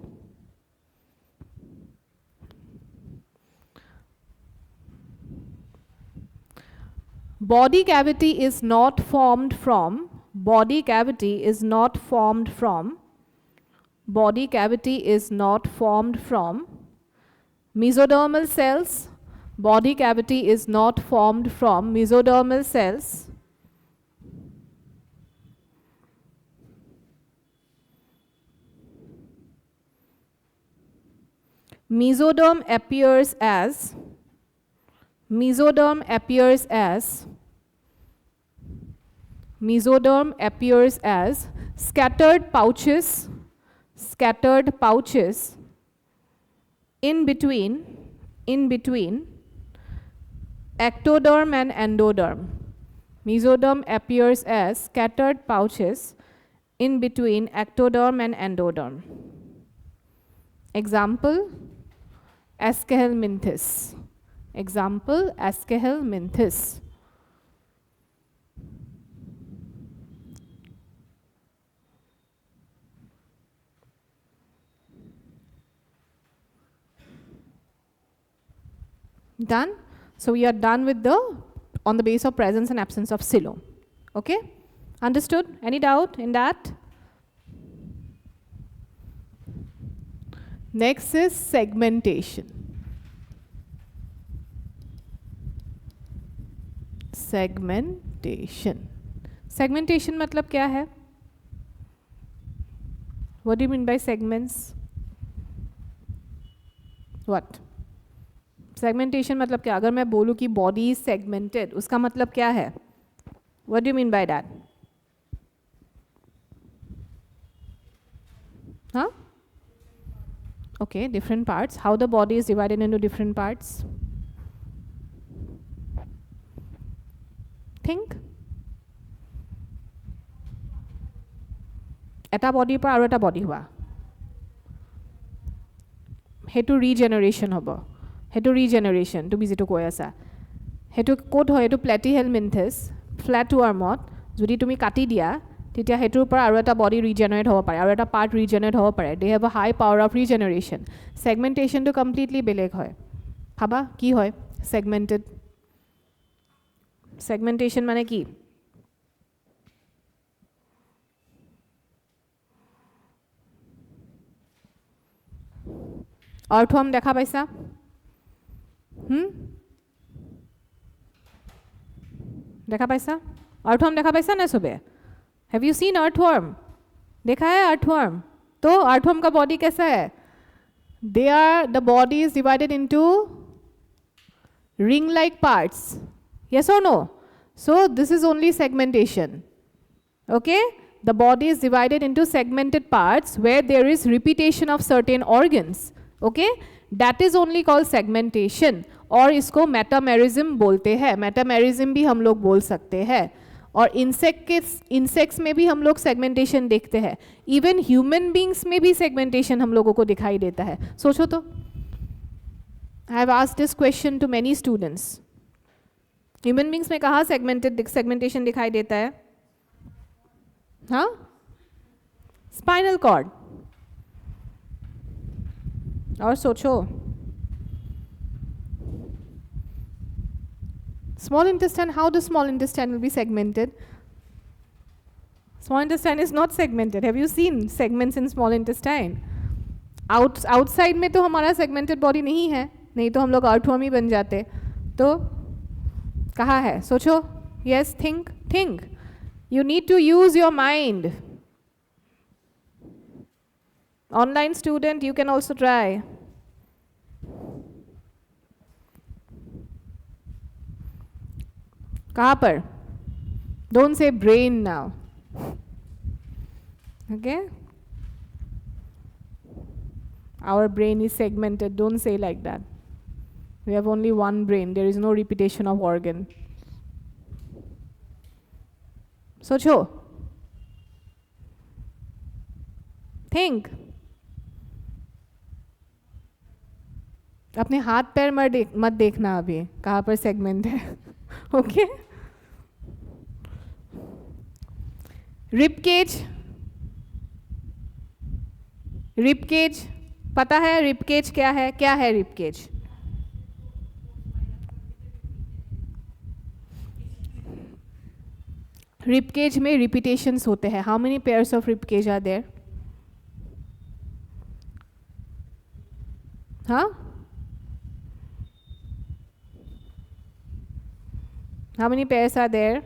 body cavity is not formed from, body cavity is not formed from, body cavity is not formed from mesodermal cells, body cavity is not formed from mesodermal cells. Mesoderm appears as, mesoderm appears as, mesoderm appears as scattered pouches in between ectoderm and endoderm. Mesoderm appears as scattered pouches in between ectoderm and endoderm. Example, Aschelminthes. Example, Aschelminthes. Done? So we are done with the, on the basis of presence and absence of coelom. Okay? Understood? Any doubt in that? Next is segmentation. Segmentation. Segmentation मतलब क्या है? What do you mean by segments? What? Segmentation मतलब क्या? अगर मैं बोलूँ कि body is segmented, उसका मतलब क्या है? What do you mean by that? हाँ, okay, different parts. How the body is divided into different parts? Think. এটা বডিৰ পৰা আৰু এটা বডি হোৱা, সেইটো ৰিজেনেৰেশ্যন হ'ব. সেইটো ৰিজেনেৰেশ্যন তুমি যিটো কৈ আছা, সেইটো ক'ত হয়? এইটো প্লেটিহেলমিনথেছ ফ্লেট ৱাৰ্মত যদি তুমি কাটি দিয়া, তেতিয়া সেইটোৰ পৰা আৰু এটা বডি ৰিজেনেৰেট হ'ব পাৰে, আৰু এটা পাৰ্ট ৰিজেনেৰেট হ'ব পাৰে. They have a high power of regeneration. ছেগমেণ্টেশ্যনটো কমপ্লিটলি বেলেগ হয়. ভাবা কি হয় ছেগমেণ্টেড? ছেগমেণ্টেশ্যন মানে কি? অৰ্থম দেখা পাইছা? দেখা পাইছা? अर्थवर्म देखा पैसा ना सुबह? Have you seen earthworm? देखा है अर्थवर्म? तो अर्थवर्म का बॉडी कैसा है? They are the body is divided into ring like parts. Yes or no? So this is only segmentation. Okay, the body is divided into segmented parts where there is repetition of certain organs. Okay, that is only called segmentation. और इसको metamerism बोलते हैं. Metamerism भी हम लोग बोल सकते हैं. और इंसेक्ट्स में भी हम लोग सेगमेंटेशन देखते हैं. इवन ह्यूमन बींग्स में भी सेगमेंटेशन हम लोगों को दिखाई देता है. सोचो तो, I have asked this question to many students. Human beings में कहाँ segmentation दिखाई देता है? हाँ? Spinal cord. और सोचो, small intestine, how the small intestine will be segmented? Small intestine is not segmented. Have you seen segments in small intestine? Outside में तो हमारा segmented body नहीं है. नहीं तो हम लोग अर्थवर्म ही बन जाते. तो कहाँ है? सोचो. Yes, think. You need to use your mind. Online student, you can also try. कहाँ पर? Don't say brain now. Okay, our brain is segmented. Don't say like that. We have only one brain. There is no repetition of organ. सोचो. Think. अपने हाथ पैर मत देखना अभी कहाँ पर सेगमेंट है. ओके, रिब केज पता है? रिब केज क्या है? क्या है रिब केज? रिब केज में रिपीटेशंस होते हैं. How many pairs of rib cage are there? हाँ, how many pairs are there?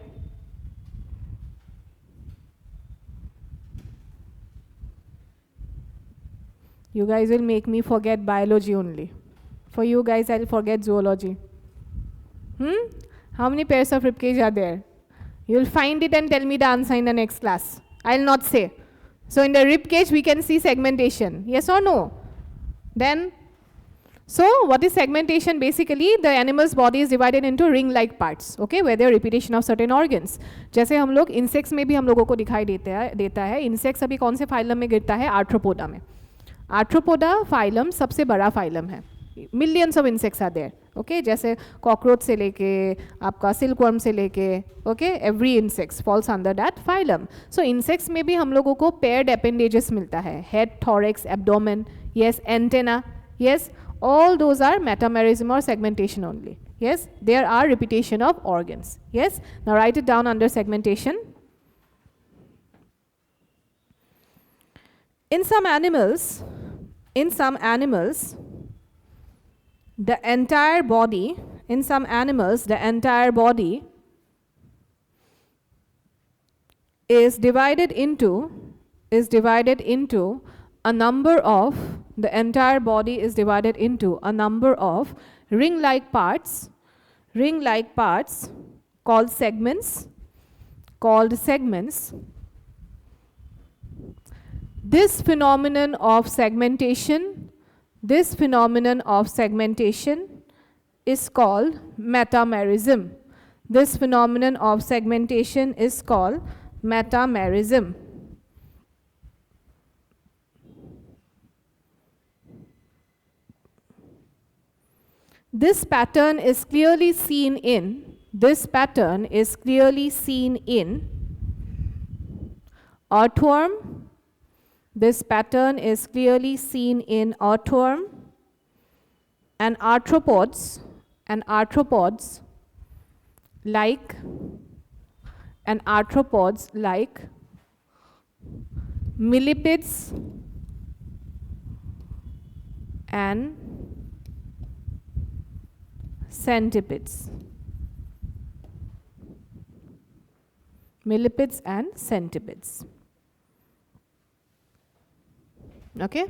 You guys will make me forget biology only. For you guys, I'll forget zoology. How many pairs of ribcage are there? You'll find it and tell me the answer in the next class. I'll not say. So in the ribcage, we can see segmentation. Yes or no? Then, so what is segmentation? Basically, the animal's body is divided into ring-like parts, okay, where there are repetition of certain organs. जैसे हम लोग insects में भी हम लोगों को दिखाई देता है. Insects अभी कौन से phylum में गिरता है? Arthropoda में. आर्थ्रोपोडा फाइलम सबसे बड़ा फाइलम है. Millions of insects are there. Okay, जैसे कॉकरोच से लेके आपका सिल्कवर्म से लेके, okay, every insects falls under that phylum. So insects में भी हम लोगों को पेयर्ड अपेंडेजेस मिलता है. Head, thorax, abdomen, yes, antenna, yes, all those are metamerism और segmentation only. Yes, there are repetition of organs. Yes, now write it down under segmentation. In some animals, the entire body is divided into a number of ring-like parts called segments. This phenomenon of segmentation is called metamerism. This phenomenon of segmentation is called metamerism. This pattern is clearly seen in earthworm. This pattern is clearly seen in earthworm and arthropods like millipedes and centipedes. millipedes and centipedes. Okay.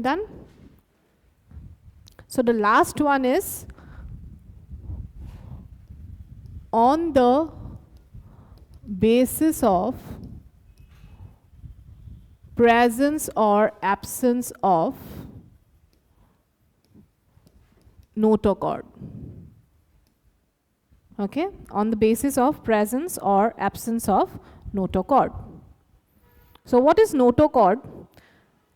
Done. So the last one is on the basis of presence or absence of notochord. Okay, on the basis of presence or absence of notochord. So what is notochord?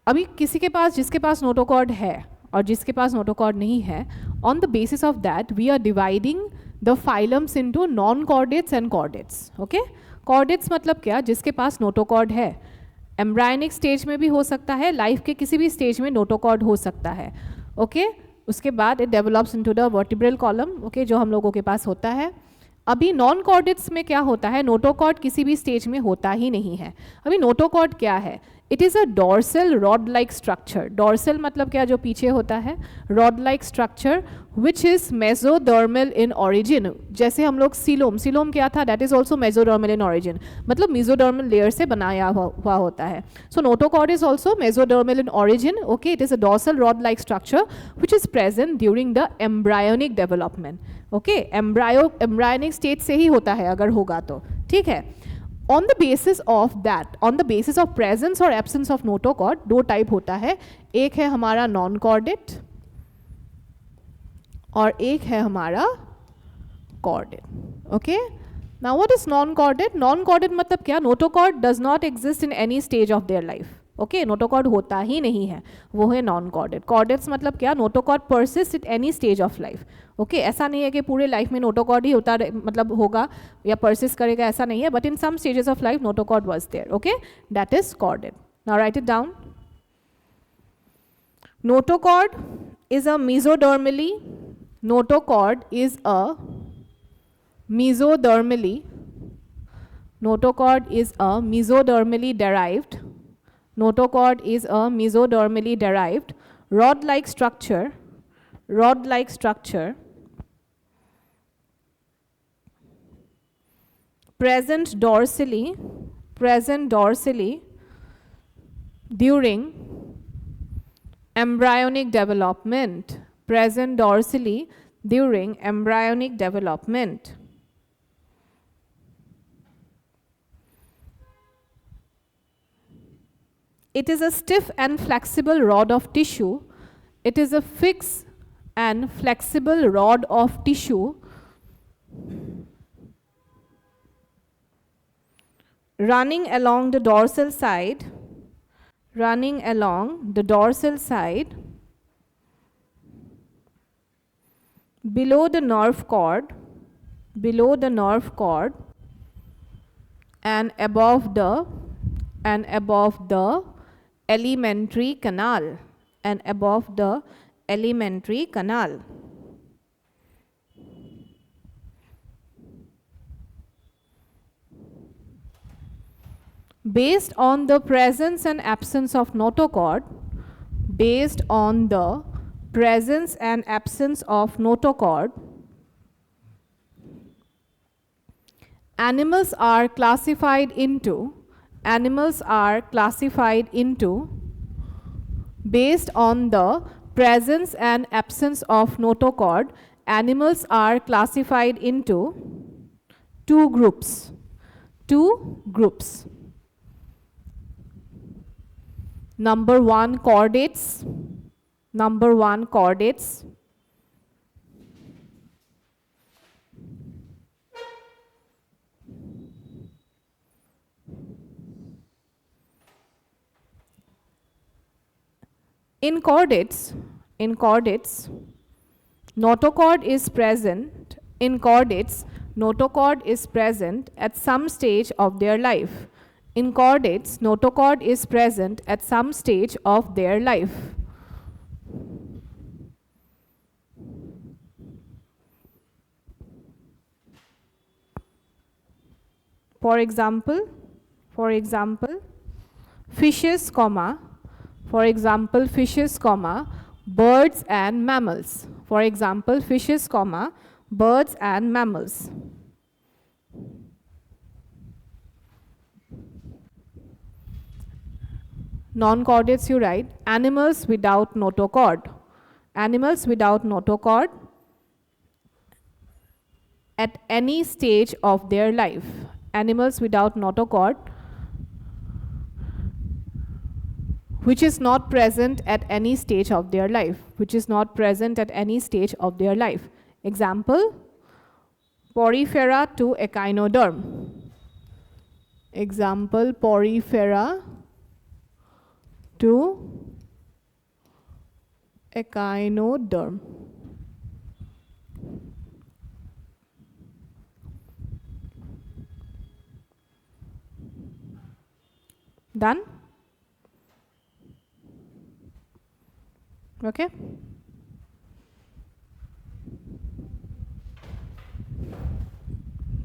अभी किसी के पास जिसके पास notochord है और जिसके पास notochord नहीं है, on the basis of that we are dividing the phylums into non chordates and chordates. Okay, chordates मतलब क्या? जिसके पास नोटोकॉर्ड है. एम्ब्रायनिक स्टेज में भी हो सकता है, लाइफ के किसी भी स्टेज में नोटोकॉर्ड हो सकता है. ओके, उसके बाद it develops into the vertebral column. Okay, जो हम लोगों के पास होता है. अभी नॉन कॉर्डेट्स में क्या होता है? नोटोकॉर्ड किसी भी स्टेज में होता ही नहीं है. अभी नोटोकॉर्ड क्या है? It is a dorsal rod like structure. Dorsal मतलब क्या? जो पीछे होता है. Rod like structure which is mesodermal in origin. जैसे हम लोग सीलोम, सीलोम क्या था? That is also mesodermal in origin, मतलब मेजोडर्मल लेयर से बनाया हुआ होता है. So notochord is also mesodermal in origin. Okay, it is a dorsal rod like structure which is present during the embryonic development. Okay, embryonic stage से ही होता है अगर होगा तो. ठीक है. On the basis of that, on the basis of presence or absence of notochord, दो type होता है. एक है हमारा नॉन कॉर्डेट और एक है हमारा chordate. Okay, now what is non chordate? Non chordate मतलब क्या? Notochord does not exist in any stage of their life. Okay, notochord होता ही नहीं है, वो है नॉन कॉर्डेट. कॉर्डेट्स मतलब क्या? Notochord persist eight any stage of life. Okay, ऐसा नहीं है कि पूरे लाइफ में नोटोकॉर्ड ही होता मतलब होगा या परसिस्ट करेगा, ऐसा नहीं है. But in some stages of life notochord was there. Okay, that is chordate. Now write it down. Notochord is a mesodermally, notochord is a mesodermally, notochord is a mesodermally derived, notochord is a mesodermally derived rod-like structure, rod-like structure present dorsally during embryonic development, present dorsally during embryonic development. It is a stiff and flexible rod of tissue. It is a fixed and flexible rod of tissue running along the dorsal side, running along the dorsal side below the nerve cord, below the nerve cord and above the alimentary canal, and above the alimentary canal. Based on the presence and absence of notochord, based on the presence and absence of notochord, animals are classified into based on the presence and absence of notochord, animals are classified into two groups. Number one, chordates. Number one, chordates. In chordates, notochord is present. In chordates, notochord is present at some stage of their life. In chordates, notochord is present at some stage of their life. For example, fishes, comma, for example, fishes, comma, birds and mammals. For example, fishes, comma, birds and mammals. Non-chordates you write animals without notochord. Animals without notochord at any stage of their life. Animals without notochord which is not present at any stage of their life. Which is not present at any stage of their life. Example, Porifera to echinoderm. Example, Porifera to echinoderm. Done? Okay?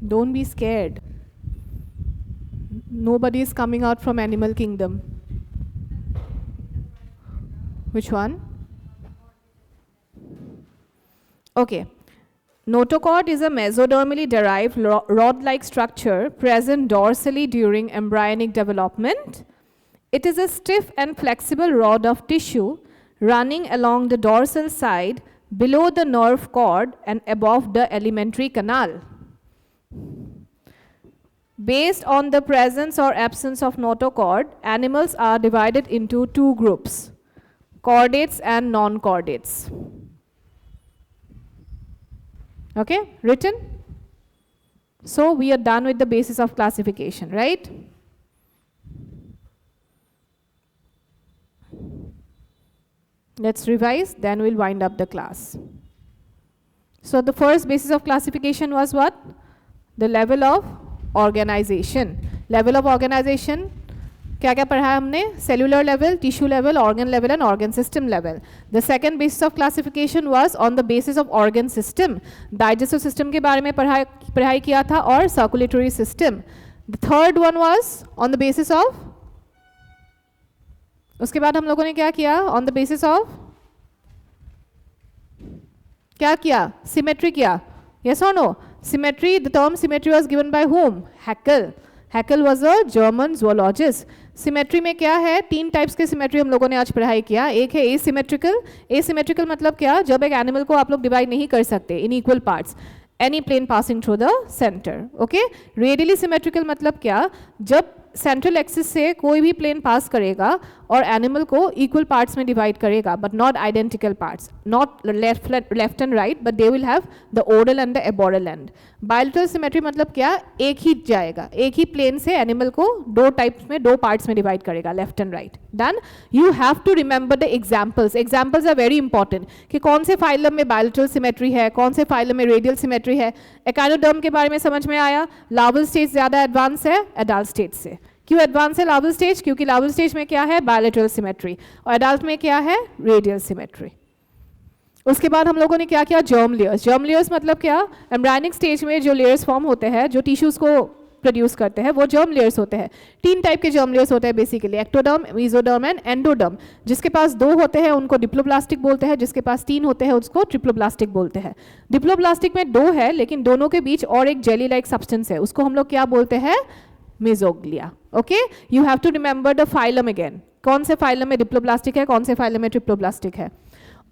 Don't be scared. Nobody is coming out from animal kingdom. Which one? Okay. Notochord is a mesodermally derived rod-like structure present dorsally during embryonic development. It is a stiff and flexible rod of tissue running along the dorsal side below the nerve cord and above the alimentary canal. Based on the presence or absence of notochord, animals are divided into two groups, chordates and non-chordates. Okay, written? So we are done with the basis of classification, right? Let's revise, then we'll wind up the class. So the first basis of classification was what? The level of organization. Level of organization, क्या क्या पढ़ा है हमने? Cellular level, tissue level, organ level and organ system level. The second basis of classification was on the basis of organ system. Digestive system के बारे में पढ़ाई किया था और circulatory system. The third one was on the basis of, उसके बाद हम लोगों ने क्या किया? On the basis of क्या किया? Symmetry किया. Yes or no? Symmetry, the term symmetry was given by whom? Haeckel. Haeckel was a German zoologist. Symmetry में क्या है? तीन टाइप्स के सिमेट्री हम लोगों ने आज पढ़ाई किया. एक है एसिमेट्रिकल. एसिमेट्रिकल मतलब क्या? जब एक एनिमल को आप लोग डिवाइड नहीं कर सकते in equal parts, any plane passing through the centre. Okay. Radially symmetrical मतलब क्या? जब सेंट्रल एक्सिस से कोई भी प्लेन पास करेगा और एनिमल को इक्वल पार्ट्स में डिवाइड करेगा, but not identical parts, not left and right, but they will have the oral and the aboral end. Bilateral symmetry मतलब क्या? एक ही जाएगा, एक ही प्लेन से एनिमल को दो टाइप्स में, दो पार्ट्स में डिवाइड करेगा, left and right. Done. You have to remember the examples. Examples are very important कि कौन से फाइलम में बायलैटरल सिमेट्री है, कौन से फाइलम में रेडियल सिमेट्री है. एकाइनोडर्म के बारे में समझ में आया. लार्वल स्टेज ज़्यादा एडवांस है एडल्ट स्टेज से. क्यों एडवांस है लार्वल स्टेज? क्योंकि लार्वल स्टेज में क्या है? Bilateral symmetry. और एडल्ट में क्या है? Radial symmetry. उसके बाद हम लोगों ने क्या किया? Germ layers. जर्म लेयर्स मतलब क्या? एम्ब्रायनिक स्टेज में जो लेयर्स फॉर्म होते हैं, जो टिश्यूज को प्रोड्यूस करते हैं, वो जर्म लेयर्स होते हैं. तीन टाइप के जर्म लेयर्स होते हैं basically, ectoderm, mesoderm and endoderm. जिसके पास दो होते हैं उनको डिप्लोब्लास्टिक बोलते हैं, जिसके पास तीन होते हैं उसको ट्रिप्लोब्लास्टिक बोलते हैं. डिप्लोब्लास्टिक में दो है, लेकिन दोनों के बीच और एक जेली लाइक सब्सटेंस है, उसको हम लोग क्या बोलते हैं? Mesoglea. Okay. You have to remember the phylum again. कौन से फाइलम में डिप्लोब्लास्टिक है, कौन से फाइलम में ट्रिप्लोब्लास्टिक है.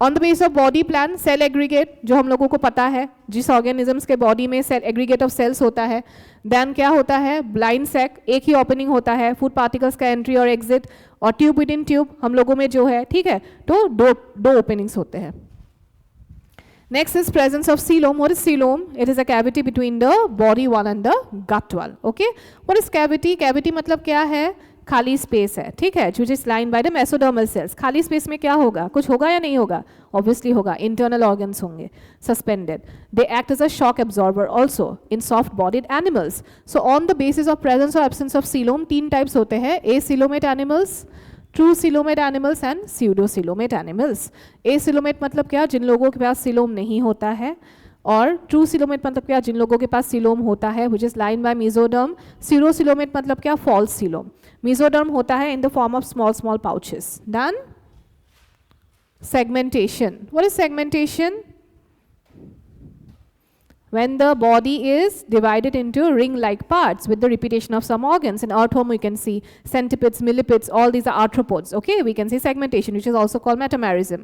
On the base of body plan, cell aggregate जो हम लोगों को पता है, जिस ऑर्गेनिजम्स के बॉडी में सेल एग्रीगेट ऑफ सेल्स होता है. देन क्या होता है? ब्लाइंड सैक, एक ही ओपनिंग होता है, फूड पार्टिकल्स का एंट्री और एग्जिट. और ट्यूब विद इन ट्यूब हम लोगों में जो है, ठीक है, तो दो ओपनिंग्स होते हैं. Next is presence of coelom. What is coelom? It is a cavity between the body wall and the gut wall. Okay. What is cavity? Cavity मतलब क्या है? खाली स्पेस है, ठीक है, which is lined by the mesodermal cells. खाली space में क्या होगा? कुछ होगा या नहीं होगा? Obviously होगा. Internal organs होंगे suspended. They act as a shock absorber also in soft-bodied animals. So on the basis of presence or absence of coelom, तीन types होते हैं: acoelomate animals, true coelomate animals and pseudo coelomate animals. A coelomate मतलब क्या? जिन लोगों के पास coelom नहीं होता है, और ट्रू सिलोमेट मतलब क्या, जिन लोगों के पास सिलोम होता है which is line by mesoderm. Pseudocoelomate मतलब क्या, फॉल्स सिलोम. मेसोडर्म होता है in the form of small small pouches. Done. Segmentation. What is segmentation? When the body is divided into ring-like parts with the repetition of some organs. In earthworm we can see centipedes, millipedes, all these are arthropods. Okay, we can see segmentation, which is also called metamerism.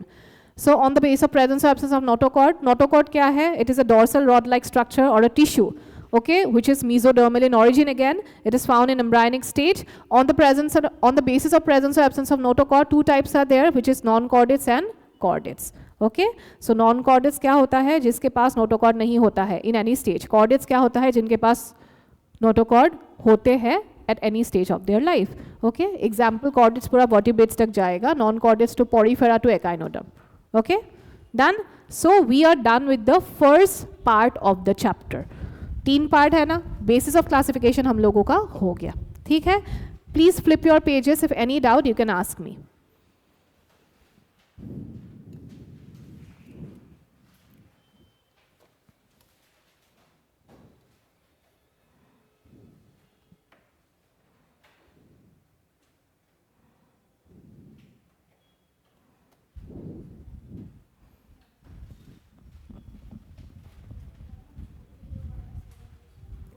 So on the basis of presence or absence of notochord, notochord kya hai? It is a dorsal rod-like structure or a tissue, okay, which is mesodermal in origin. Again, it is found in embryonic stage. On the basis of presence or absence of notochord, two types are there, which is non-chordates and chordates. Okay, so non chordates क्या होता है, जिसके पास notochord नहीं होता है in any stage. Chordates क्या होता है, जिनके पास नोटोकॉर्ड होते हैं at any stage of their life. Okay, example chordates पूरा वर्टिब्रेट्स तक जाएगा, non chordates to porifera to echinoderm. Okay, done. So we are done with the first part of the chapter. 3 part है ना, basis of classification हम लोगों का हो गया. ठीक है, please flip your pages, if any doubt you can ask me.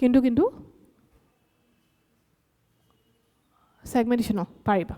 কিন্তু segmentation পাৰিবা.